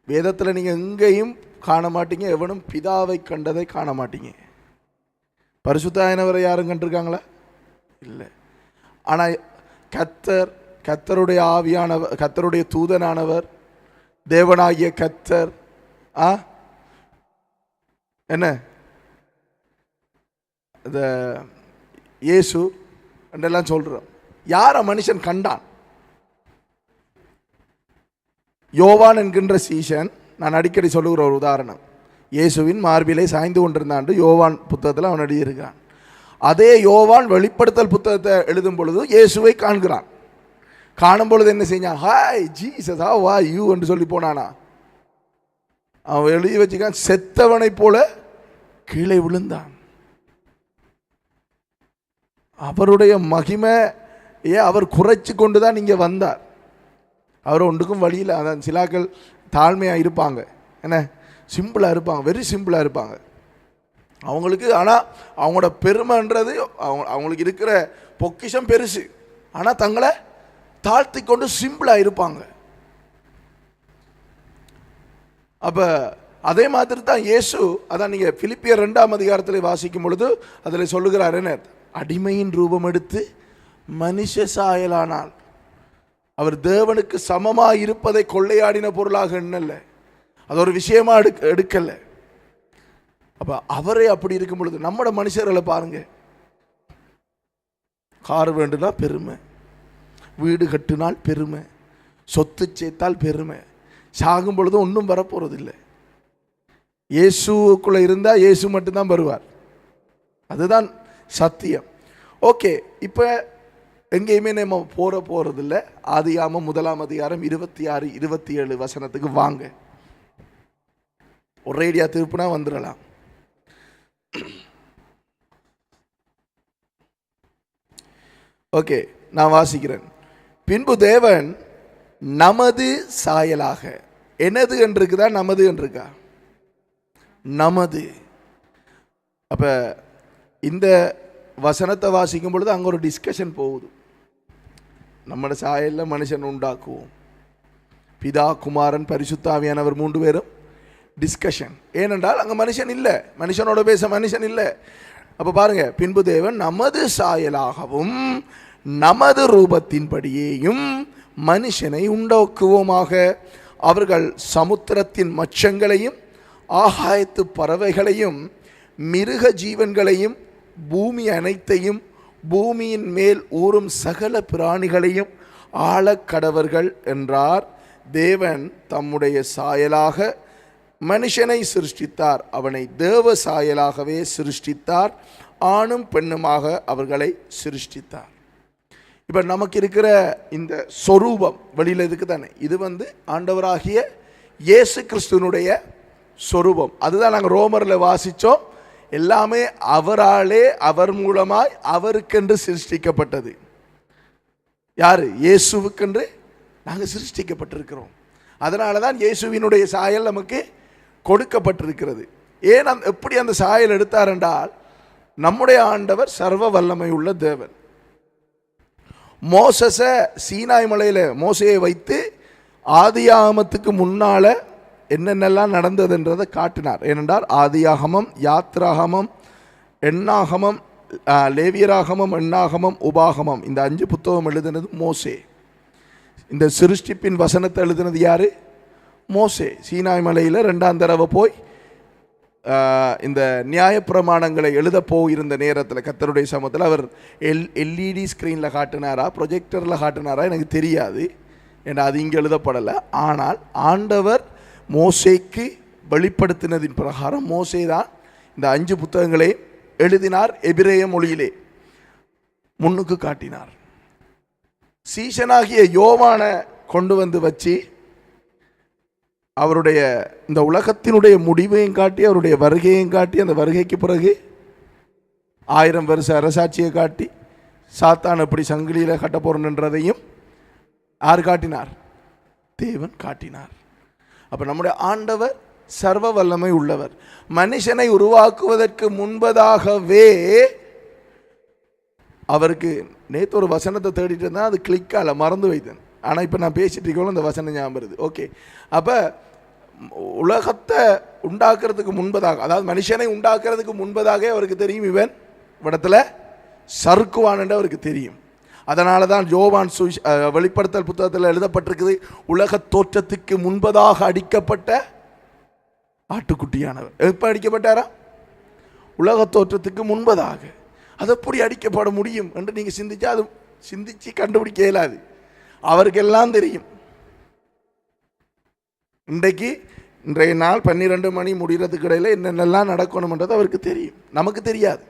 Speaker 1: வேதத்தில் நீங்கள் எங்கேயும் காண மாட்டீங்க, எவனும் பிதாவை கண்டதை காண மாட்டீங்க. பரிசுத்தாயினவரை யாரும் கண்டிருக்காங்களா? இல்லை. ஆனால் கர்த்தருடைய ஆவியானவர், கர்த்தருடைய தூதனானவர், தேவனாகிய கர்த்தர் என்ன இந்த இயேசு என்றெல்லாம் சொல்கிறோம். யாரை மனுஷன் கண்டான்? யோவான் என்கின்ற சீஷன், நான் அடிக்கடி சொல்லுகிற ஒரு உதாரணம், இயேசுவின் மார்பிலே சாய்ந்து கொண்டிருந்தாண்டு யோவான் புத்தகத்தில் அவன் எழுதியிருக்கான். அதே யோவான் வெளிப்படுத்தல் புத்தகத்தை எழுதும் பொழுது இயேசுவை காண்கிறான். காணும் பொழுது என்ன செஞ்சான்? Hi Jesus, how are you என்று சொல்லி போனானா? அவன் எழுதி வச்சுக்கான், செத்தவனை போல கீழே விழுந்தான். அவருடைய மகிமையை அவர் குறைச்சி கொண்டு தான் இங்கே வந்தார். அவர் ஒன்றுக்கும் வழியில், அதான் சிலாக்கள் தாழ்மையாக இருப்பாங்க, என்ன சிம்பிளாக இருப்பாங்க, வெரி சிம்பிளாக இருப்பாங்க அவங்களுக்கு. ஆனால் அவங்களோட பெருமைன்றது அவங்களுக்கு இருக்கிற பொக்கிஷம் பெருசு, ஆனால் தங்களை தாழ்த்தி கொண்டு சிம்பிளாக இருப்பாங்க. அப்போ அதே மாதிரி தான் இயேசு. அதான் நீங்கள் பிலிப்பியர் 2ஆம் அதிகாரத்தில் வாசிக்கும் பொழுது அதில் சொல்லுகிறார், என்ன அடிமையின் ரூபம் எடுத்து மனுஷ சாயலானால். அவர் தேவனுக்கு சமமாக இருப்பதை கொள்ளையாடின பொருளாக எண்ணல, அது ஒரு விஷயமா எடுக்கல. அப்போ அவரே அப்படி இருக்கும் பொழுது நம்மட மனுஷர்களை பாருங்க, கார் வேண்டுனா பெருமை, வீடு கட்டினால் பெருமை, சொத்து சேர்த்தால் பெருமை, சாகும் பொழுது ஒன்றும் வரப்போறதில்லை. இயேசுக்குள்ள இருந்தால் இயேசு மட்டும்தான் வருவார், அதுதான் சத்தியம். ஓகே, இப்போ எங்கேயுமே நம்ம போறதில்லை. ஆதியாகமம் 1ஆம் அதிகாரம் 26, 27 வசனத்துக்கு வாங்க. ஒரேடியா திருப்பினா வந்துடலாம். ஓகே, நான் வாசிக்கிறேன். பின்பு தேவன் நமது சாயலாக, எனது என்றுக்குதா நமது என்றுக்கா? நமது. அப்ப இந்த வசனத்தை வாசிக்கும் பொழுது அங்கே ஒரு டிஸ்கஷன் போகுது. நம்மளோட சாயலில் மனுஷன் உண்டாக்குவோம், பிதா, குமாரன், பரிசுத்தாவியானவர் 3 பேரும் டிஸ்கஷன். ஏனென்றால் அங்கே மனுஷன் இல்லை, மனுஷனோட பேச மனுஷன் இல்லை. அப்போ பாருங்க, பின்பு தேவன் நமது சாயலாகவும் நமது ரூபத்தின்படியேயும் மனுஷனை உண்டாக்குவோமாக, அவர்கள் சமுத்திரத்தின் மச்சங்களையும் ஆகாயத்து பறவைகளையும் மிருக ஜீவன்களையும் பூமி அனைத்தையும் பூமியின் மேல் ஊறும் சகல பிராணிகளையும் ஆளக்கடவர்கள் என்றார். தேவன் தம்முடைய சாயலாக மனுஷனை சிருஷ்டித்தார், அவனை தேவ சாயலாகவே சிருஷ்டித்தார், ஆணும் பெண்ணுமாக அவர்களை சிருஷ்டித்தார். இப்போ நமக்கு இருக்கிற இந்த சொரூபம் வெளியில் இதுக்கு தானே, இது ஆண்டவராகிய இயேசு கிறிஸ்துவனுடைய சொரூபம். அதுதான் நாங்கள் ரோமரில் வாசித்தோம். எல்லாமே அவராலே, அவர் மூலமாய், அவருக்கென்று சிருஷ்டிக்கப்பட்டது. யார்? இயேசுவுக்கென்று நாங்கள் சிருஷ்டிக்கப்பட்டிருக்கிறோம். அதனால தான் இயேசுவினுடைய சாயல் நமக்கு கொடுக்கப்பட்டிருக்கிறது. ஏன் எப்படி அந்த சாயல் எடுத்தார் என்றால், நம்முடைய ஆண்டவர் சர்வ வல்லமை உள்ள தேவன். மோசஸை சீனாய் மலையில் மோசையை வைத்து ஆதியாகமத்துக்கு முன்னால என்னென்னலாம் நடந்ததுன்றதை காட்டினார். ஏனென்றால் ஆதியாகமம், யாத்ராகமம், எண்ணாகமம், லேவியராகமம், எண்ணாகமம், உபாகமம், இந்த 5 புத்தகம் எழுதினது மோசே. இந்த சிருஷ்டிப்பின் வசனத்தை எழுதினது யாரு? மோசே. சீனாய் மலையில் 2ஆம் தடவை போய் இந்த நியாயப்பிரமாணங்களை எழுத போயிருந்த நேரத்தில் கர்த்தருடைய சமூகத்தில் அவர் எல்இடி ஸ்க்ரீனில் காட்டினாரா, ப்ரொஜெக்டரில் காட்டினாரா எனக்கு தெரியாது, ஏன்னா அது இங்கே எழுதப்படலை. ஆனால் ஆண்டவர் மோசேக்கு வெளிப்படுத்தினதின் பிரகாரம் மோசே தான் இந்த 5 புத்தகங்களை எழுதினார். எபிரேய மொழியிலே முன்னுக்கு காட்டினார். சீசனாகிய யோவானை கொண்டு வச்சு அவருடைய இந்த உலகத்தினுடைய முடிவையும் காட்டி, அவருடைய வருகையையும் காட்டி, அந்த வருகைக்கு பிறகு 1000 வருஷ அரசாட்சியை காட்டி, சாத்தான் எப்படி சங்கிலியில் கட்ட போறன்றதையும் யார் காட்டினார்? தேவன் காட்டினார். அப்போ நம்முடைய ஆண்டவர் சர்வ வல்லமை உள்ளவர். மனுஷனை உருவாக்குவதற்கு முன்பதாகவே அவருக்கு நேற்று ஒரு வசனத்தை தேடிட்டு இருந்தால் அது கிளிக்கால மறந்து வைத்தேன். ஆனால் இப்போ நான் பேசிட்டு இருக்கோம் அந்த வசனம் ஞாபகம் வருது. ஓகே, அப்போ உலகத்தை உண்டாக்குறதுக்கு முன்பதாக, அதாவது மனுஷனை உண்டாக்குறதுக்கு முன்பதாக அவருக்கு தெரியும் இவன் இடத்துல சறுக்குவான் என்று அவருக்கு தெரியும். அதனால தான் யோவான் வெளிப்படுத்தல் புத்தகத்தில் எழுதப்பட்டிருக்குது, உலக தோற்றத்துக்கு முன்பதாக அடிக்கப்பட்ட ஆட்டுக்குட்டியானவர். எப்போ அடிக்கப்பட்டாரா? உலக தோற்றத்துக்கு முன்பதாக. அது எப்படி அடிக்கப்பட முடியும் என்று நீங்கள் சிந்திச்சா அது சிந்திச்சு கண்டுபிடிக்க இயலாது. அவருக்கெல்லாம் தெரியும். இன்றைய நாள் 12 மணி முடிகிறதுக்கு இடையில் என்னென்னலாம் நடக்கணும்ன்றது அவருக்கு தெரியும், நமக்கு தெரியாது.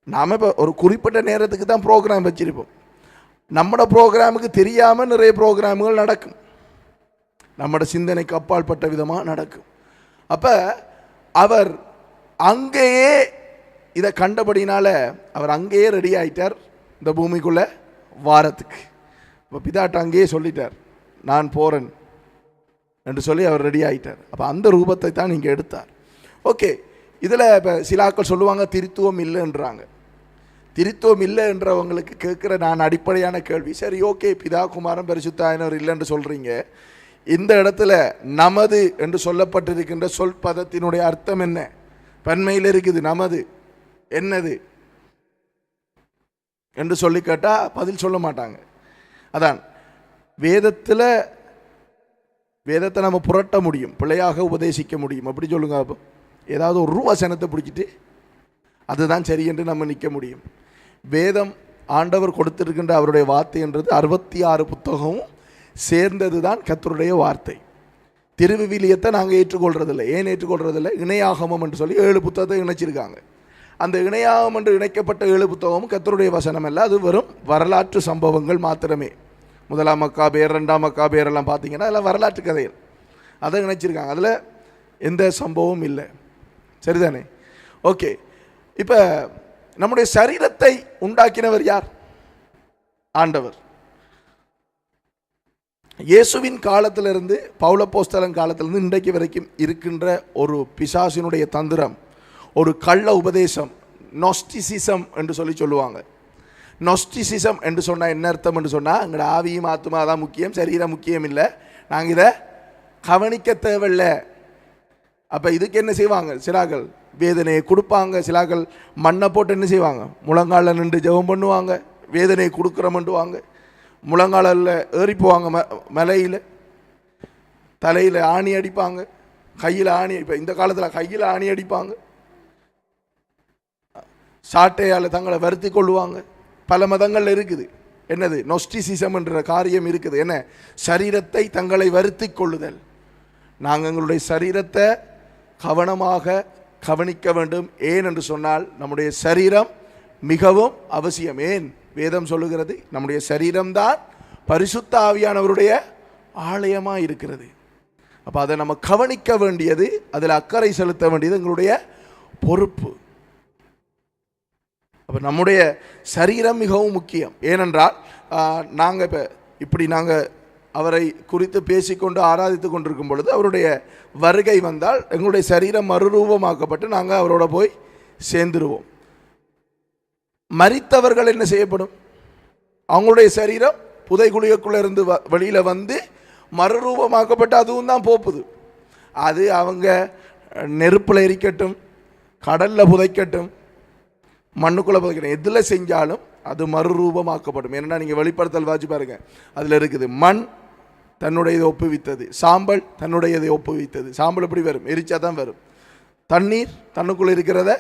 Speaker 1: நாம் இப்போ ஒரு குறிப்பிட்ட நேரத்துக்கு தான் ப்ரோக்ராம் வச்சிருப்போம். நம்மளோட ப்ரோக்ராமுக்கு தெரியாமல் நிறைய ப்ரோக்ராமுகள் நடக்கும், நம்மளோட சிந்தனைக்கு அப்பால் பட்ட விதமாக நடக்கும். அப்போ அவர் அங்கேயே இதை கண்டபடினால அவர் அங்கேயே ரெடி ஆகிட்டார் இந்த பூமிக்குள்ளே வாரத்துக்கு. இப்போ பிதாட்ட அங்கேயே சொல்லிட்டார், நான் போகிறேன் என்று சொல்லி அவர் ரெடி ஆகிட்டார். அப்போ அந்த ரூபத்தை தான் இங்கே எடுத்தார். ஓகே, இதில் இப்போ சிலாக்கள் சொல்லுவாங்க திருத்துவம் இல்லைன்றாங்க. திருத்துவம் இல்லை என்றவங்களுக்கு கேட்குற நான் அடிப்படையான கேள்வி, சரி ஓகே, பிதா, குமாரன், பரிசுத்தாவியானவர் இல்லைன்னு சொல்கிறீங்க, இந்த இடத்துல நமது என்று சொல்லப்பட்டிருக்கின்ற சொல் பதத்தினுடைய அர்த்தம் என்ன? பன்மையில் இருக்குது நமது, என்னது என்று சொல்லி கேட்டால் பதில் சொல்ல மாட்டாங்க. அதான் வேதத்தை நம்ம புரட்ட முடியும், பிழையாக உபதேசிக்க முடியும். அப்படி சொல்லுங்க. அப்போ ஏதாவது ஒரு வசனத்தை பிடிச்சிட்டு அதுதான் சரி என்று நம்ம நிற்க முடியும். வேதம் ஆண்டவர் கொடுத்திருக்கின்ற அவருடைய வார்த்தை என்றது 66 புத்தகமும் சேர்ந்தது தான் கர்த்தருடைய வார்த்தை. திருவிவிலியத்தை நாங்கள் ஏற்றுக்கொள்றதில்லை. ஏன் ஏற்றுக்கொள்றதில்லை? இணையாகமம் என்று சொல்லி 7 புத்தகத்தை இணைச்சிருக்காங்க. அந்த இணையாகம் என்று இணைக்கப்பட்ட 7 புத்தகமும் கர்த்தருடைய வசனம் அல்ல, அது வெறும் வரலாற்று சம்பவங்கள் மாத்திரமே. 1ஆம் மக்காபேயர், 2ஆம் மக்காபேயர் எல்லாம் பார்த்தீங்கன்னா அதெல்லாம் வரலாற்று கதைகள், அதை இணைச்சிருக்காங்க. அதில் எந்த சம்பவமும் இல்லை. சரிதானே? ஓகே, இப்போ நம்முடைய சரீரத்தை உண்டாக்கினவர் யார்? ஆண்டவர். இயேசுவின் காலத்திலிருந்து, பவுலப்போஸ்தலன் காலத்திலிருந்து இன்றைக்கு வரைக்கும் இருக்கின்ற ஒரு பிசாசினுடைய தந்திரம், ஒரு கள்ள உபதேசம், நோஸ்டிசிசம் என்று சொல்லுவாங்க. நொஸ்டிசிசம் என்று சொன்னால் என்ன அர்த்தம் என்று சொன்னால், எங்களோட ஆவியும் ஆத்மா தான் முக்கியம், சரீரம் முக்கியம் இல்லை, நாங்கள் இதை கவனிக்க தேவையில்லை. அப்போ இதுக்கு என்ன செய்வாங்க, சிலாக்கள் வேதனையை கொடுப்பாங்க, சிலாக்கள் மண்ணை போட்டு என்ன செய்வாங்க, முழங்காலில் நின்று ஜெபம் பண்ணுவாங்க, வேதனையை கொடுக்குறோம்ண்டுவாங்க, முழங்காலில் ஏறி போவாங்க, மலையில் தலையில் ஆணி அடிப்பாங்க, கையில் ஆணி, இப்போ இந்த காலத்தில் கையில் ஆணி அடிப்பாங்க, சாட்டையால் தங்களை வருத்தி கொள்ளுவாங்க. பல மதங்கள் இருக்குது. என்னது நொஸ்டிசிசம் என்ற காரியம் இருக்குது. என்ன, சரீரத்தை தங்களை வருத்தி கொள்ளுதல். நாங்கள் எங்களுடைய சரீரத்தை கவனமாக கவனிக்க வேண்டும். ஏன் என்று சொன்னால் நம்முடைய சரீரம் மிகவும் அவசியம். ஏன் வேதம் சொல்லுகிறது, நம்முடைய சரீரம்தான் பரிசுத்த ஆவியானவருடைய ஆலயமாக இருக்கிறது. அப்போ அதை நம்ம கவனிக்க வேண்டியது, அதில் அக்கறை செலுத்த வேண்டியது எங்களுடைய பொறுப்பு. அப்போ நம்முடைய சரீரம் மிகவும் முக்கியம். ஏனென்றால் நாங்கள் இப்போ இப்படி நாங்கள் அவரை குறித்து பேசிக்கொண்டு ஆராதித்து கொண்டிருக்கும் பொழுது அவருடைய வருகை வந்தால் எங்களுடைய சரீரம் மறுரூபமாக்கப்பட்டு நாங்கள் அவரோட போய் சேர்ந்துருவோம். மரித்தவர்கள் என்ன செய்யப்படும், அவங்களுடைய சரீரம் புதைகுழிக்குள்ளே இருந்து வெளியில் வந்து மறுரூபமாக்கப்பட்டு அதுவும் தான் போப்புது. அது அவங்க நெருப்பில் எரிக்கட்டும், கடலில் புதைக்கட்டும், மண்ணுக்குள்ளே புதைக்கட்டும், எதில் செஞ்சாலும் அது மறுரூபமாக்கப்படும். ஏன்னா நீங்கள் வெளிப்படுத்தல் வாசி பாருங்கள், அதில் இருக்குது மண் தன்னுடையதை ஒப்புவித்தது, சாம்பல் தன்னுடையதை ஒப்புவித்தது. சாம்பல் எப்படி வரும், எரிச்சா தான் வரும். தண்ணீர் தன்னுக்குள்ளே இருக்கிறத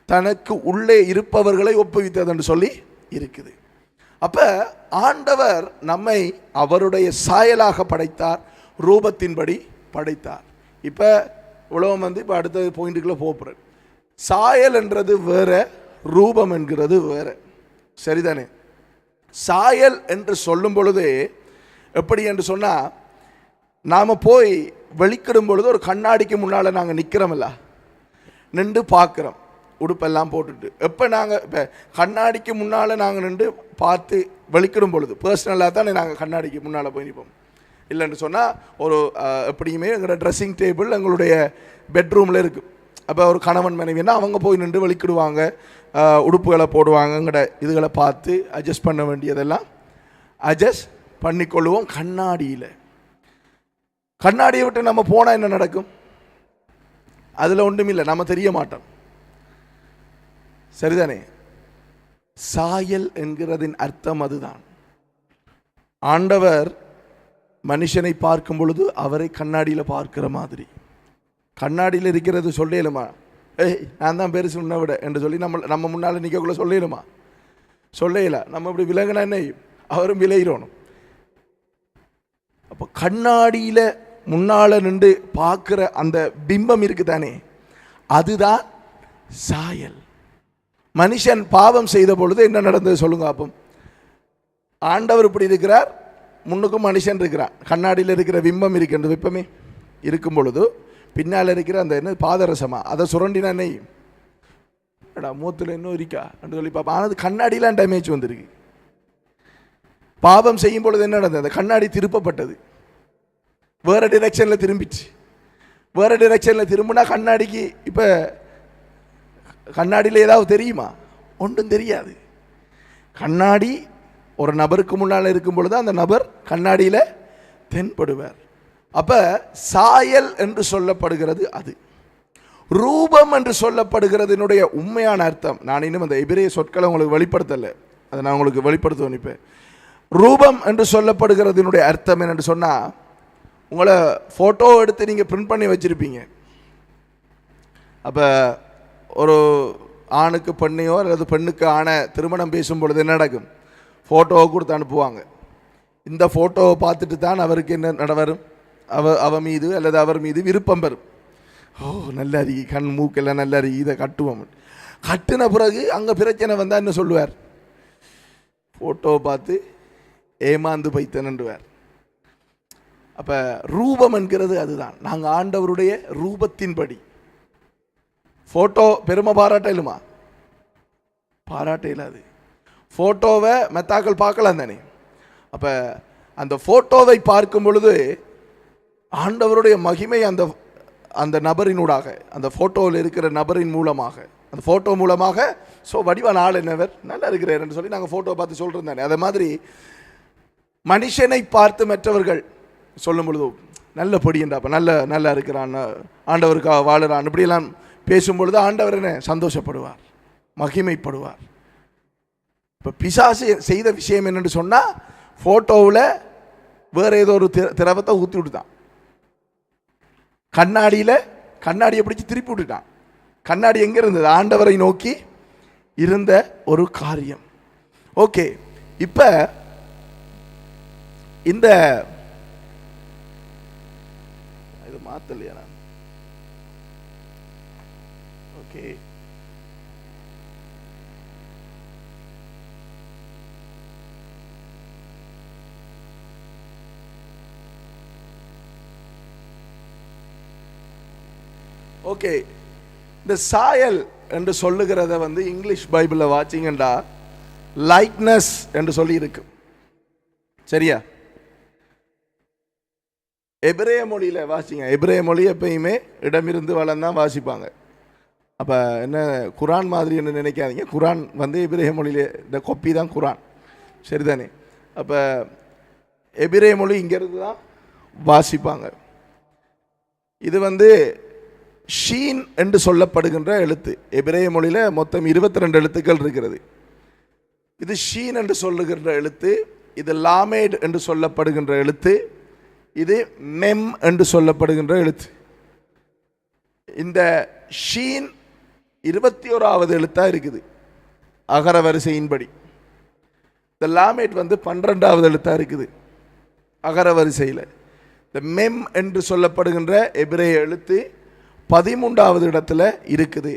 Speaker 1: தனக்கு உள்ளே இருப்பவர்களை ஒப்புவித்தது என்று சொல்லி இருக்குது. அப்போ ஆண்டவர் நம்மை அவருடைய சாயலாக படைத்தார், ரூபத்தின்படி படைத்தார். இப்போ உலகம் வந்து இப்போ அடுத்த பாயிண்ட்டுக்குள்ளே போகிறேன். சாயல் என்றது வேற, ரூபம் என்கிறது வேற, சரிதானே? சாயல் என்று சொல்லும் பொழுது எப்படி என்று சொன்னால், நாம் போய் வெளிக்கிடும் பொழுது ஒரு கண்ணாடிக்கு முன்னால் நாங்கள் நிற்கிறோமில்ல, நின்று பார்க்குறோம் உடுப்பெல்லாம் போட்டுட்டு. எப்போ நாங்கள் இப்போ கண்ணாடிக்கு முன்னால் நாங்கள் நின்று பார்த்து வெளிக்கிடும் பொழுது பர்சனலாக தானே நாங்கள் கண்ணாடிக்கு முன்னால் போய் நிற்போம். இல்லைன்னு சொன்னால் ஒரு எப்படியுமே எங்களோட ட்ரெஸ்ஸிங் டேபிள் எங்களுடைய பெட்ரூமில் இருக்குது. அப்போ ஒரு கணவன் மனைவினா அவங்க போய் நின்று வெளிக்கிடுவாங்க, உடுப்புகளை போடுவாங்க, எங்களோட இதுகளை பார்த்து அட்ஜஸ்ட் பண்ண வேண்டியதெல்லாம் அட்ஜஸ்ட் பண்ணிக்கொள்ளுவோம். கண்ணாடியில், கண்ணாடியை விட்டு நம்ம போனால் என்ன நடக்கும், அதில் ஒன்றுமில்லை, நம்ம தெரிய மாட்டோம், சரிதானே? சாயல் என்கிறதின் அர்த்தம் அதுதான். ஆண்டவர் மனுஷனை பார்க்கும் பொழுது அவரை கண்ணாடியில் பார்க்கிற மாதிரி. கண்ணாடியில் இருக்கிறது சொல்லிடுமா, ஏய் நான் தான் பெருசு உன்னை விட என்று சொல்லி நம்ம முன்னால் நிற்கக்குள்ள சொல்லிடுமா? சொல்லையில. நம்ம இப்படி விலகினா என்ன, அவரும் விளையிடணும். அப்போ கண்ணாடியில் முன்னால் நின்று பார்க்குற அந்த பிம்பம் இருக்குதானே, அதுதான் சாயல். மனுஷன் பாவம் செய்த பொழுது என்ன நடந்தது சொல்லுங்க அப்போ? ஆண்டவர் இப்படி இருக்கிறார், முன்னுக்கும் மனுஷன் இருக்கிறான், கண்ணாடியில் இருக்கிற பிம்பம் இருக்கின்ற விப்பமே இருக்கும் பொழுது பின்னால் இருக்கிற அந்த என்ன பாதரசமா அதை சுரண்டினா நெய் மூத்தில் இன்னும் இருக்கா என்று சொல்லி பார்ப்போம். ஆனால் அது கண்ணாடிலாம் டேமேஜ் வந்திருக்கு. பாவம் செய்யும் பொழுது என்ன நடந்தது, அந்த கண்ணாடி திருப்பப்பட்டது, வேறு டிரெக்ஷனில் திரும்பிச்சு. வேறு டிரெக்ஷனில் திரும்பினா கண்ணாடிக்கு இப்போ கண்ணாடியில் ஏதாவது தெரியுமா? ஒன்றும் தெரியாது. கண்ணாடி ஒரு நபருக்கு முன்னால் இருக்கும் பொழுது அந்த நபர் கண்ணாடியில் தென்படுவார். அப்போ சாயல் என்று சொல்லப்படுகிறது அது. ரூபம் என்று சொல்லப்படுகிறதுனுடைய உண்மையான அர்த்தம் நான் இன்னும் அந்த எபிரேய சொற்களை உங்களுக்கு வெளிப்படுத்தலை, அதை நான் உங்களுக்கு வெளிப்படுத்துவேன். இப்போ ரூபம் என்று சொல்லப்படுகிறதுனுடைய அர்த்தம் என்னென்று சொன்னால், உங்களை ஃபோட்டோ எடுத்து நீங்கள் பிரிண்ட் பண்ணி வச்சுருப்பீங்க. அப்போ ஒரு ஆணுக்கு பெண்ணையோ அல்லது பெண்ணுக்கு ஆணை திருமணம் பேசும் பொழுது என்ன நடக்கும், ஃபோட்டோவை கொடுத்து அனுப்புவாங்க. இந்த ஃபோட்டோவை பார்த்துட்டு தான் அவருக்கு என்ன நடவரும், அவ மீது அல்லது அவர் மீது விருப்பம் வரும். ஓ நல்ல அறி, கண் மூக்கெல்லாம் நல்ல அறி, இதை கட்டுவோம். கட்டின பிறகு அங்கே பிரச்சனை வந்தால் என்ன சொல்லுவார், ஃபோட்டோவை பார்த்து ஏமாந்து பைத்தனன்றுவார். அப்போ ரூபம் என்கிறது அதுதான். நாங்கள் ஆண்டவருடைய ரூபத்தின்படி. ஃபோட்டோ பெருமை பாராட்ட இல்லுமா? பாராட்ட இல்லாது. ஃபோட்டோவை மெத்தாக்கள் பார்க்கலாம் தானே. அப்போ அந்த ஃபோட்டோவை பார்க்கும் பொழுது ஆண்டவருடைய மகிமை அந்த அந்த நபரினூடாக, அந்த ஃபோட்டோவில் இருக்கிற நபரின் மூலமாக அந்த ஃபோட்டோ மூலமாக. ஸோ வடிவான ஆள் என்னவர் நல்லா இருக்கிறார்னு சொல்லி நாங்கள் ஃபோட்டோ பார்த்து சொல்கிறோம் தானே. அதே மாதிரி மனுஷனை பார்த்து மற்றவர்கள் சொல்லும் பொழுது நல்ல பொடியண்டாப்பா நல்லா இருக்கிறான், ஆண்டவருக்காக வாழுறான், இப்படியெல்லாம் பேசும்பொழுது ஆண்டவர் என்ன சந்தோஷப்படுவார், மகிமைப்படுவார். இப்போ பிசாசு செய்த விஷயம் என்னென்னு சொன்னால், ஃபோட்டோவில் வேறு ஏதோ ஒரு திரவத்தை ஊற்றி விட்டுட்டான். கண்ணாடியை பிடிச்சி திருப்பி விட்டுட்டான். கண்ணாடி எங்கே இருந்தது? ஆண்டவரை நோக்கி இருந்த ஒரு காரியம். ஓகே, இப்போ இந்த இது மாத்தலையா நான்? Okay, okay. இந்த சாயல் என்று சொல்லுகிறத இங்கிலீஷ் பைபிளில் வாட்சிங்கண்டா லைக்னஸ் என்று சொல்லி இருக்கு. சரியா? எபிரேய மொழியில் வாசிங்க. எபிரேய மொழி எப்பயுமே இடமிருந்து வளர்ந்தான் வாசிப்பாங்க. அப்போ என்ன குரான் மாதிரி என்ன நினைக்காதீங்க. குரான் எபிரேய மொழியிலே இந்த கொப்பி தான் குரான். சரிதானே? அப்போ எபிரேய மொழி இங்கேருந்து தான் வாசிப்பாங்க. இது ஷீன் என்று சொல்லப்படுகின்ற எழுத்து. எபிரேய மொழியில் மொத்தம் 22 எழுத்துக்கள் இருக்கிறது. இது ஷீன் என்று சொல்லுகின்ற எழுத்து. இது லாமேட் என்று சொல்லப்படுகின்ற எழுத்து. இது மெம் என்று சொல்லப்படுகின்ற எழுத்து. இந்த ஷீன் 21வது எழுத்தா இருக்குது அகர வரிசையின்படி. இந்த லாமேட் 12வது எழுத்தா இருக்குது அகர வரிசையில். இந்த மெம் என்று சொல்லப்படுகின்ற எபிரேய எழுத்து 13வது இடத்துல இருக்குது.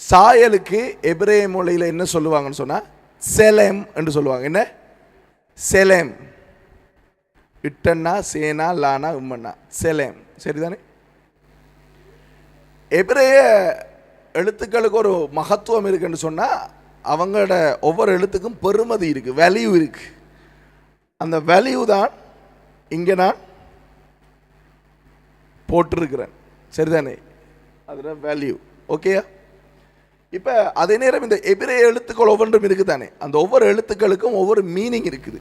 Speaker 1: சாயலுக்கு எபிரேய மொழியில் என்ன சொல்லுவாங்கன்னு சொன்னா செலேம் என்று சொல்லுவாங்க. என்ன? செலேம். இட்டன்னா சேனா லானா உம்மன்னா செலேம். சரிதானே? எபிரேய எழுத்துக்களுக்கு ஒரு மகத்துவம் இருக்குன்னு சொன்னா அவங்களோட ஒவ்வொரு எழுத்துக்கும் பெருமதி இருக்கு, வேல்யூ இருக்கு. அந்த வேல்யூ தான் இங்கே நான் போட்டிருக்கிறேன். சரிதானே? அதோட வேல்யூ. ஓகேயா? இப்போ அதே நேரம் இந்த எபிரேய எழுத்துக்கள் ஒவ்வொன்றும் இருக்குது தானே. அந்த ஒவ்வொரு எழுத்துக்களுக்கும் ஒவ்வொரு மீனிங் இருக்குது.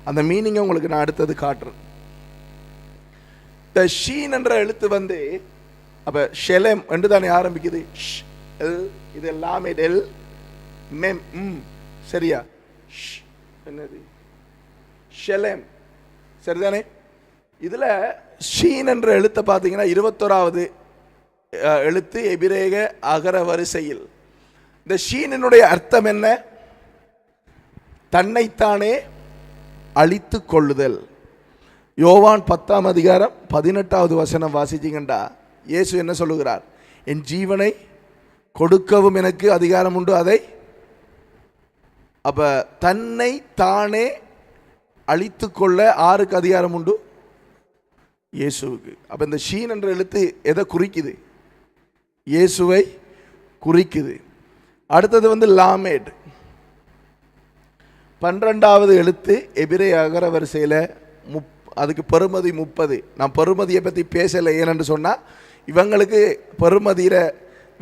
Speaker 1: அந்த மீனிங்கை உங்களுக்கு நான் அடுத்தது காட்டுறேன். இந்த ஷீன் என்ற எழுத்து அப்போ ஷெலேம் என்று தானே ஆரம்பிக்குது. இது லாமேட் எல் மெம். சரியா? என்னது? ஷெலேம். சரிதானே? இதில் ஷீன் என்ற எழுத்தை பார்த்தீங்கன்னா 21வது எழுத்து எபிரேய அகர வரிசையில். இந்த ஷீனினுடைய அர்த்தம் என்ன? தன்னைத்தானே அழித்து கொள்ளுதல். யோவான் 10ஆம் அதிகாரம் 18வது வசனம் வாசிச்சிங்கண்டா இயேசு என்ன சொல்லுகிறார்? என் ஜீவனை கொடுக்கவும் எனக்கு அதிகாரம் உண்டு. அதை அப்ப தன்னை தானே அழித்து கொள்ள ஆருக்கு அதிகாரம் உண்டு? இயேசுவுக்கு. அப்ப இந்த ஷீன் என்ற எழுத்து எதை குறிக்குது? இயேசுவை குறிக்குது. அடுத்தது லாமேட். 12வது எழுத்து எபிரேய அகர வரிசையில் அதுக்கு பெறுமதி 30. நான் பெறுமதியை பற்றி பேசலை. ஏனென்று சொன்னால் இவங்களுக்கு பெறுமதியிற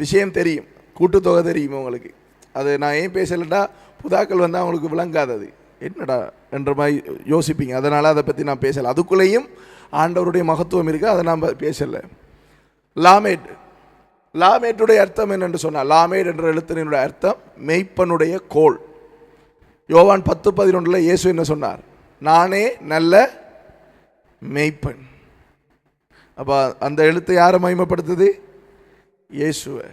Speaker 1: விஷயம் தெரியும், கூட்டுத்தொகை தெரியும் உங்களுக்கு. அது நான் ஏன் பேசலைன்னா புதாக்கள் அவங்களுக்கு விளங்காதது என்னடா என்ற மாதிரி யோசிப்பீங்க. அதனால் அதை பற்றி நான் பேசலை. அதுக்குள்ளேயும் ஆண்டவருடைய மகத்துவம் இருக்குது, அதை நாம் பேசலை. லாமேட். லாமேட்டுடைய அர்த்தம் என்னென்று சொன்னால், லாமேட் என்ற எழுத்தினுடைய அர்த்தம் மெய்ப்பனுடைய கோல். யோவான் 10:11 இயேசு என்ன சொன்னார்? நானே நல்ல மெய்ப்பன். அப்போ அந்த எழுத்து யாரை மகிமைப்படுத்துது? இயேசுவை.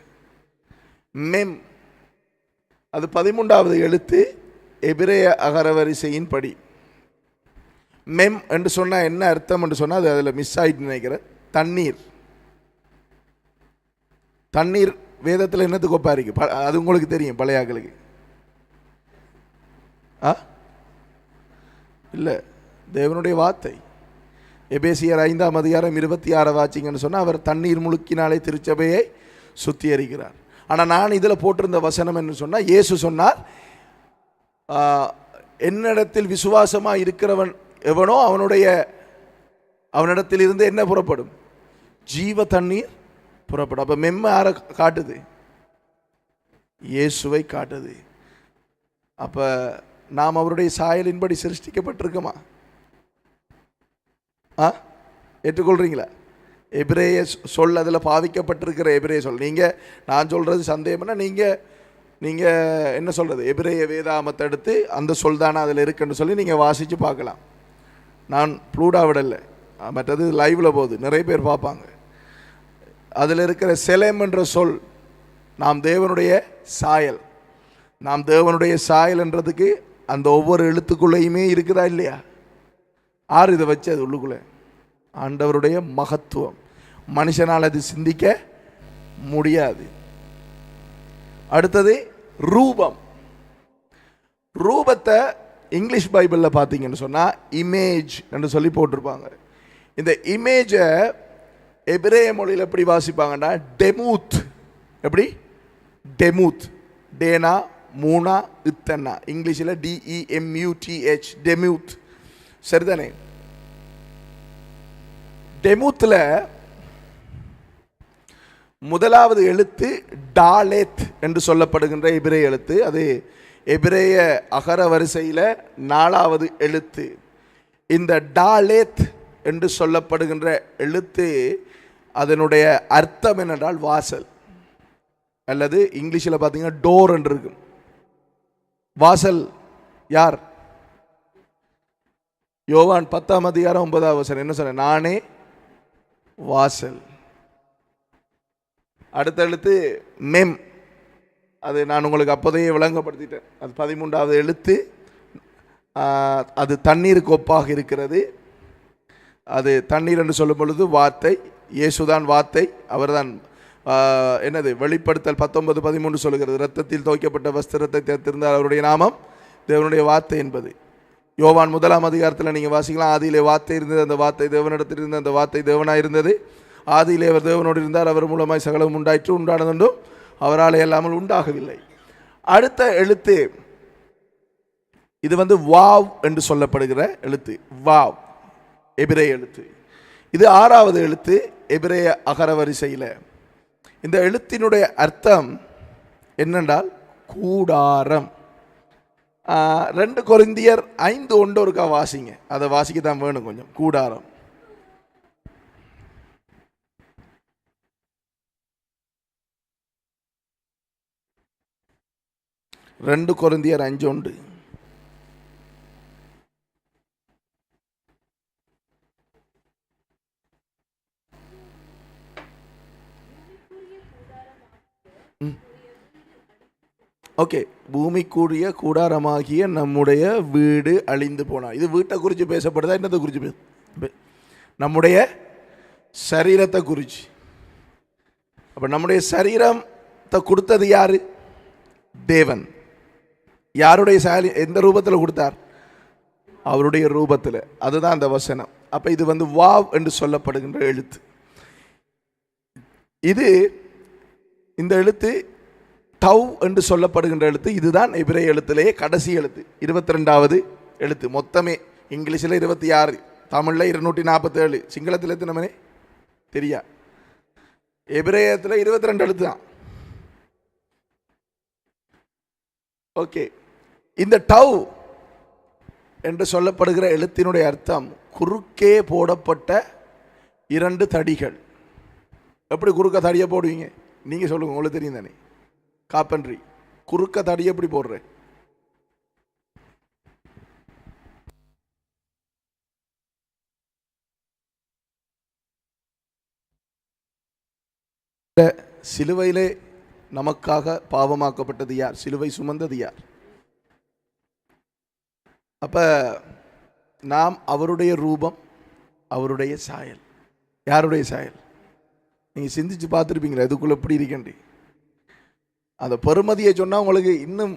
Speaker 1: மெம் அது 13வது எழுத்து எபிரேய அகரவரிசையின் படி. மெம் என்று சொன்னால் என்ன அர்த்தம் என்று சொன்னால், அது அதில் மிஸ் ஆகிட்டு நினைக்கிறேன். தண்ணீர். தண்ணீர் வேதத்தில் என்னத்துக்கு ஒப்பா இருக்கு? அது உங்களுக்கு தெரியும் பழைய ஆக்களுக்கு. இல்லை, தேவனுடைய வார்த்தை. எபேசியர் 5ஆம் அதிகாரம் 26 வாச்சிங்கன்னு சொன்னால், அவர் தண்ணீர் முழுக்கினாலே திருச்சபையை சுத்திகரிக்கிறார். ஆனால் நான் இதில் போட்டிருந்த வசனம் என்று சொன்னால், இயேசு சொன்னார், என்னிடத்தில் விசுவாசமாக இருக்கிறவன் எவனோ அவனிடத்தில் இருந்து என்ன புறப்படும்? ஜீவ தண்ணீர் புறப்படும். அப்போ மெம்ம யாரை காட்டுது? இயேசுவை காட்டுது. அப்போ நாம் அவருடைய சாயலின்படி சிருஷ்டிக்கப்பட்டிருக்கோமா? ஏற்றுக்கொள்கிறீங்களா? எபிரேய சொல் அதில் பாவிக்கப்பட்டிருக்கிற எபிரேய சொல். நான் சொல்கிறது சந்தேகம்னா நீங்கள் என்ன சொல்கிறது, எபிரேய வேதாமத்தை எடுத்து அந்த சொல் தானே அதில் இருக்குன்னு சொல்லி நீங்கள் வாசித்து பார்க்கலாம். நான் ப்ளூடா விடலை, மற்றது லைவில் போகுது, நிறைய பேர் பார்ப்பாங்க. அதில் இருக்கிற செலேம் என்ற சொல் நாம் தேவனுடைய சாயல். நாம் தேவனுடைய சாயல் என்றதுக்கு அந்த ஒவ்வொரு எழுத்துக்குள்ளேயுமே இருக்குதா இல்லையா? ஆறு இதை வச்சு அது உள்ளுக்குள்ளே ஆண்டவருடைய மகத்துவம். மனுஷனால் அது சிந்திக்க முடியாது. அடுத்தது ரூபம். ரூபத்தை இங்கிலீஷ் பைபிளில் பார்த்தீங்கன்னு சொன்னால் இமேஜ் என்று சொல்லி போட்டிருப்பாங்க. இந்த இமேஜை எபிரேய மொழியில் எப்படி வாசிப்பாங்கன்னா டெமூத். எப்படி? டெமூத். டேனா மூனா இத்தன்னா, இங்கிலீஷில் DEMUTH, டெமூத். சரிதானே? டெமூத்தில் முதலாவது எழுத்து டாலேத் என்று சொல்லப்படுகின்ற எபிரேய எழுத்து. அது எபிரேய அகர வரிசையில் 4வது எழுத்து. இந்த டாலேத் என்று சொல்லப்படுகின்ற எழுத்து அதனுடைய அர்த்தம் என்னென்றால் வாசல், அல்லது இங்கிலீஷில் பார்த்தீங்கன்னா டோர் என்று இருக்கும். வாசல் யார்? யோவான் 10:9 என்ன சொன்ன? நானே வாசல். அடுத்த எழுத்து மெம். அது நான் உங்களுக்கு அப்போதையே விளங்கப்படுத்திட்டேன். அது 13வது எழுத்து. அது தண்ணீருக்கு ஒப்பாக இருக்கிறது. அது தண்ணீர் என்று சொல்லும் பொழுது வார்த்தை, இயேசுதான் வார்த்தை. அவர்தான் என்னது வெளிப்படுத்தல் 19:13 சொல்லுகிறது, இரத்தத்தில் துவைக்கப்பட்ட வஸ்திரத்தை தேர்ந்திருந்தால் அவருடைய நாமம் தேவனுடைய வார்த்தை என்பது. யோவான் 1ஆம் அதிகாரத்தில் நீங்கள் வாசிக்கலாம், ஆதியிலே வார்த்தை இருந்தது, அந்த வார்த்தை தேவனிடத்தில் இருந்தது, அந்த வார்த்தை தேவனாக இருந்தது, ஆதியிலே அவர் தேவனோடு இருந்தார், அவர் மூலமாய் சகலம் உண்டாயிற்று, உண்டானதுண்டும் அவரால் இல்லாமல் உண்டாகவில்லை. அடுத்த எழுத்து இது வாவ் என்று சொல்லப்படுகிற எழுத்து. வாவ் எபிரேய எழுத்து. இது 6வது எழுத்து எபிரேய அகர வரிசையில். இந்த எழுத்தினுடைய அர்த்தம் என்னென்றால் கூடாரம். 2 கொரிந்தியர் 5:1 ஒருக்கா வாசிங்க. அதை வாசிக்க தான் வேணும் கொஞ்சம். கூடாரம். ரெண்டு கொரிந்தியர் 5:1. ஓகே, பூமிக்குரிய கூடாரமாகிய நம்முடைய வீடு அழிந்து போனால். இது வீட்டை குறித்து பேசப்படுதா? என்னத்தை குறித்து நம்முடைய சரீரத்தை குறித்து. அப்போ நம்முடைய சரீரத்தை கொடுத்தது யாரு? தேவன். யாருடைய சாயல்? எந்த ரூபத்தில் கொடுத்தார்? அவருடைய ரூபத்தில். அதுதான் அந்த வசனம். அப்போ இது வாவ் என்று சொல்லப்படுகின்ற எழுத்து. இந்த எழுத்து டவ் என்று சொல்லப்படுகின்ற எழுத்து. இதுதான் எபிரேய எழுத்திலேயே கடைசி எழுத்து, 22வது எழுத்து. மொத்தமே இங்கிலீஷில் 26, தமிழில் 247, சிங்களத்தில் எத்தனை தெரியா? எபிரேயத்தில் 22 எழுத்து தான். ஓகே, இந்த டவ் என்று சொல்லப்படுகிற எழுத்தினுடைய அர்த்தம் குறுக்கே போடப்பட்ட 2 தடிகள். எப்படி குறுக்க தடியை போடுவீங்க? நீங்கள் சொல்லுங்கள், உங்களுக்கு தெரியும் தானே. காப்பன்ட்ரி குறுக்க தடி எப்படி போடுற? சிலுவையிலே நமக்காக பாவமாக்கப்பட்டது யார்? சிலுவை சுமந்தது யார்? அப்ப நாம் அவருடைய ரூபம், அவருடைய சாயல். யாருடைய சாயல்? நீங்க சிந்திச்சு பார்த்துருப்பீங்களா இதுக்குள்ள எப்படி இருக்கேன்? அந்த பெருமதியை சொன்னால் உங்களுக்கு இன்னும்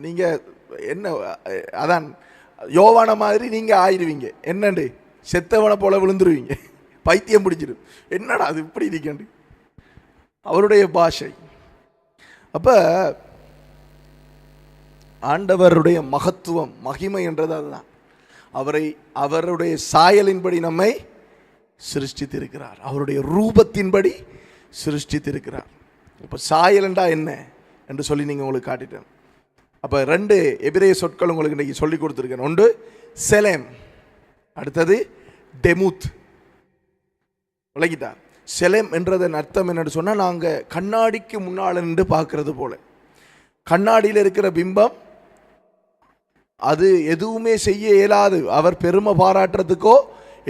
Speaker 1: நீங்கள் என்ன, அதான் யோவான மாதிரி நீங்கள் ஆயிடுவீங்க. என்னண்டு செத்தவனை போல விழுந்துருவீங்க, பைத்தியம் பிடிச்சிடும். என்னடா அது இப்படி இருக்கேன்? அவருடைய பாஷை. அப்போ ஆண்டவருடைய மகத்துவம், மகிமை என்றது அதுதான். அவருடைய சாயலின்படி நம்மை சிருஷ்டித்திருக்கிறார், அவருடைய ரூபத்தின்படி சிருஷ்டித்திருக்கிறார். இப்போ சாயல் என்றா என்ன? என்று சொல்லி நீங்கள் உங்களுக்கு காட்டிட்டேன். அப்போ 2 எபிரேய சொற்கள் உங்களுக்கு இன்றைக்கி சொல்லி கொடுத்துருக்கேன். ஒன்று செலேம், அடுத்தது டெமுத். விளக்கிட்டா? செலேம் என்றதன் அர்த்தம் என்னன்னு சொன்னால், நாங்கள் கண்ணாடிக்கு முன்னால் நின்று பார்க்கறது போல. கண்ணாடியில் இருக்கிற பிம்பம் அது எதுவுமே செய்ய இயலாது, அவர் பெருமை பாராட்டுறதுக்கோ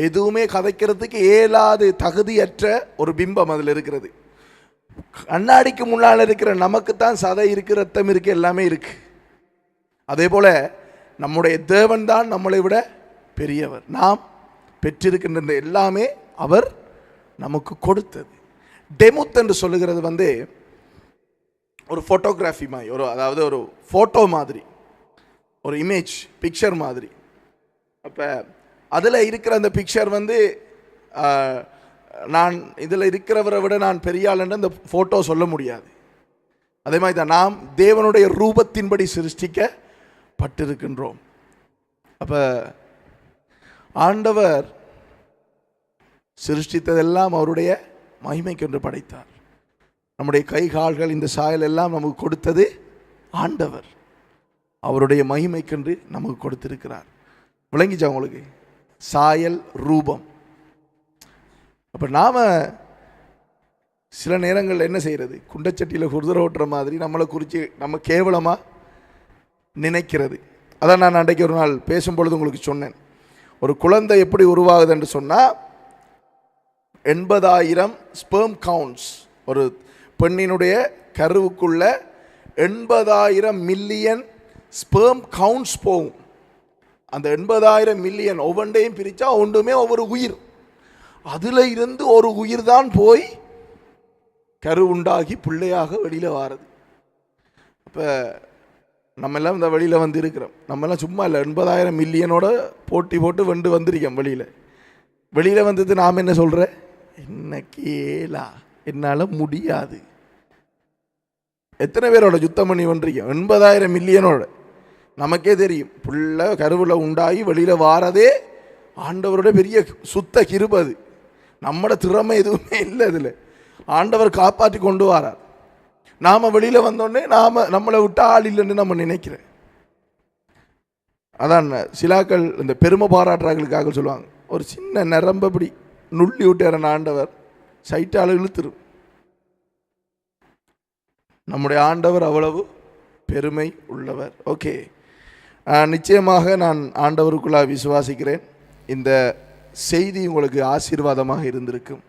Speaker 1: எதுவுமே கதைக்கிறதுக்கு இயலாது, தகுதியற்ற ஒரு பிம்பம் அதில் இருக்கிறது. கண்ணாடிக்கு முன்னால் இருக்கிற நமக்குத்தான் சதை இருக்கு, ரத்தம் இருக்கு, எல்லாமே இருக்கு. அதே போல நம்முடைய தேவன் தான் நம்மளை விட பெரியவர். நாம் பெற்றிருக்கின்ற எல்லாமே அவர் நமக்கு கொடுத்தது. டெமுத் என்று சொல்லுகிறது ஒரு ஃபோட்டோகிராஃபி மாதிரி, அதாவது ஒரு ஃபோட்டோ மாதிரி, ஒரு இமேஜ் பிக்சர் மாதிரி. அப்போ அதில் இருக்கிற அந்த பிக்சர் நான் இதில் இருக்கிறவரை விட நான் பெரிய ஆளுன்னு அந்த ஃபோட்டோ சொல்ல முடியாது. அதே மாதிரி தான் நாம் தேவனுடைய ரூபத்தின்படி சிருஷ்டிக்கப்பட்டிருக்கின்றோம். அப்போ ஆண்டவர் சிருஷ்டித்ததெல்லாம் அவருடைய மகிமைக்கென்று படைத்தார். நம்முடைய கை கால்கள் இந்த சாயல் எல்லாம் நமக்கு கொடுத்தது ஆண்டவர், அவருடைய மகிமைக்கென்று நமக்கு கொடுத்திருக்கிறார். விளங்கிச்சா உங்களுக்கு? சாயல், ரூபம். அப்போ நாம் சில நேரங்கள் என்ன செய்கிறது, குண்டச்சட்டியில் குதிரை ஓட்டுற மாதிரி நம்மளை குறித்து நம்ம கேவலமாக நினைக்கிறது. அதான் நான் அன்றைக்கு ஒரு நாள் பேசும்பொழுது உங்களுக்கு சொன்னேன். ஒரு குழந்தை எப்படி உருவாகுது என்று சொன்னால், 80,000 ஸ்பெர்ம் கவுண்ட்ஸ், ஒரு பெண்ணினுடைய கருவுக்குள்ள 80,000 மில்லியன் ஸ்பெர்ம் கவுண்ட்ஸ் போகும். அந்த 80,000 மில்லியன் ஒவ்வொன்றையும் பிரித்தா ஒன்றுமே ஒவ்வொரு உயிர். அதில் இருந்து ஒரு உயிர் தான் போய் கரு உண்டாகி பிள்ளையாக வெளியில் வாரது. அப்போ நம்மெல்லாம் இந்த வெளியில் வந்து இருக்கிறோம். நம்மெல்லாம் சும்மா இல்லை, 80,000 மில்லியனோட போட்டி போட்டு வந்திருக்கோம். வெளியில் வந்தது நாம் என்ன சொல்கிற, என்ன கேளா, என்னால் முடியாது. எத்தனை பேரோட யுத்தம் பண்ணி வந்திருக்கோம்? 80,000 மில்லியனோட. நமக்கே தெரியும், புள்ள கருவில் உண்டாகி வெளியில் வாரதே ஆண்டவரோட பெரிய சுத்த கிருபை. நம்மளோட திறமை எதுவுமே இல்லை, அதில் ஆண்டவர் காப்பாற்றி கொண்டு வரார். நாம் வெளியில் வந்தோடனே நம்மளை விட்டு ஆள் இல்லைன்னு நம்ம நினைக்கிறேன். அதான் சிலாக்கள் இந்த பெருமை பாராட்டுறாங்களுக்காக சொல்லுவாங்க, ஒரு சின்ன நரம்பப்படி நுள்ளி விட்டு ஆண்டவர் சைட்டால் இழுத்துரும். நம்முடைய ஆண்டவர் அவ்வளவு பெருமை உள்ளவர். ஓகே, நிச்சயமாக நான் ஆண்டவருக்குள்ளாக விசுவாசிக்கிறேன். இந்த செய்தி உங்களுக்கு ஆசீர்வாதமாக இருந்திருக்கும்.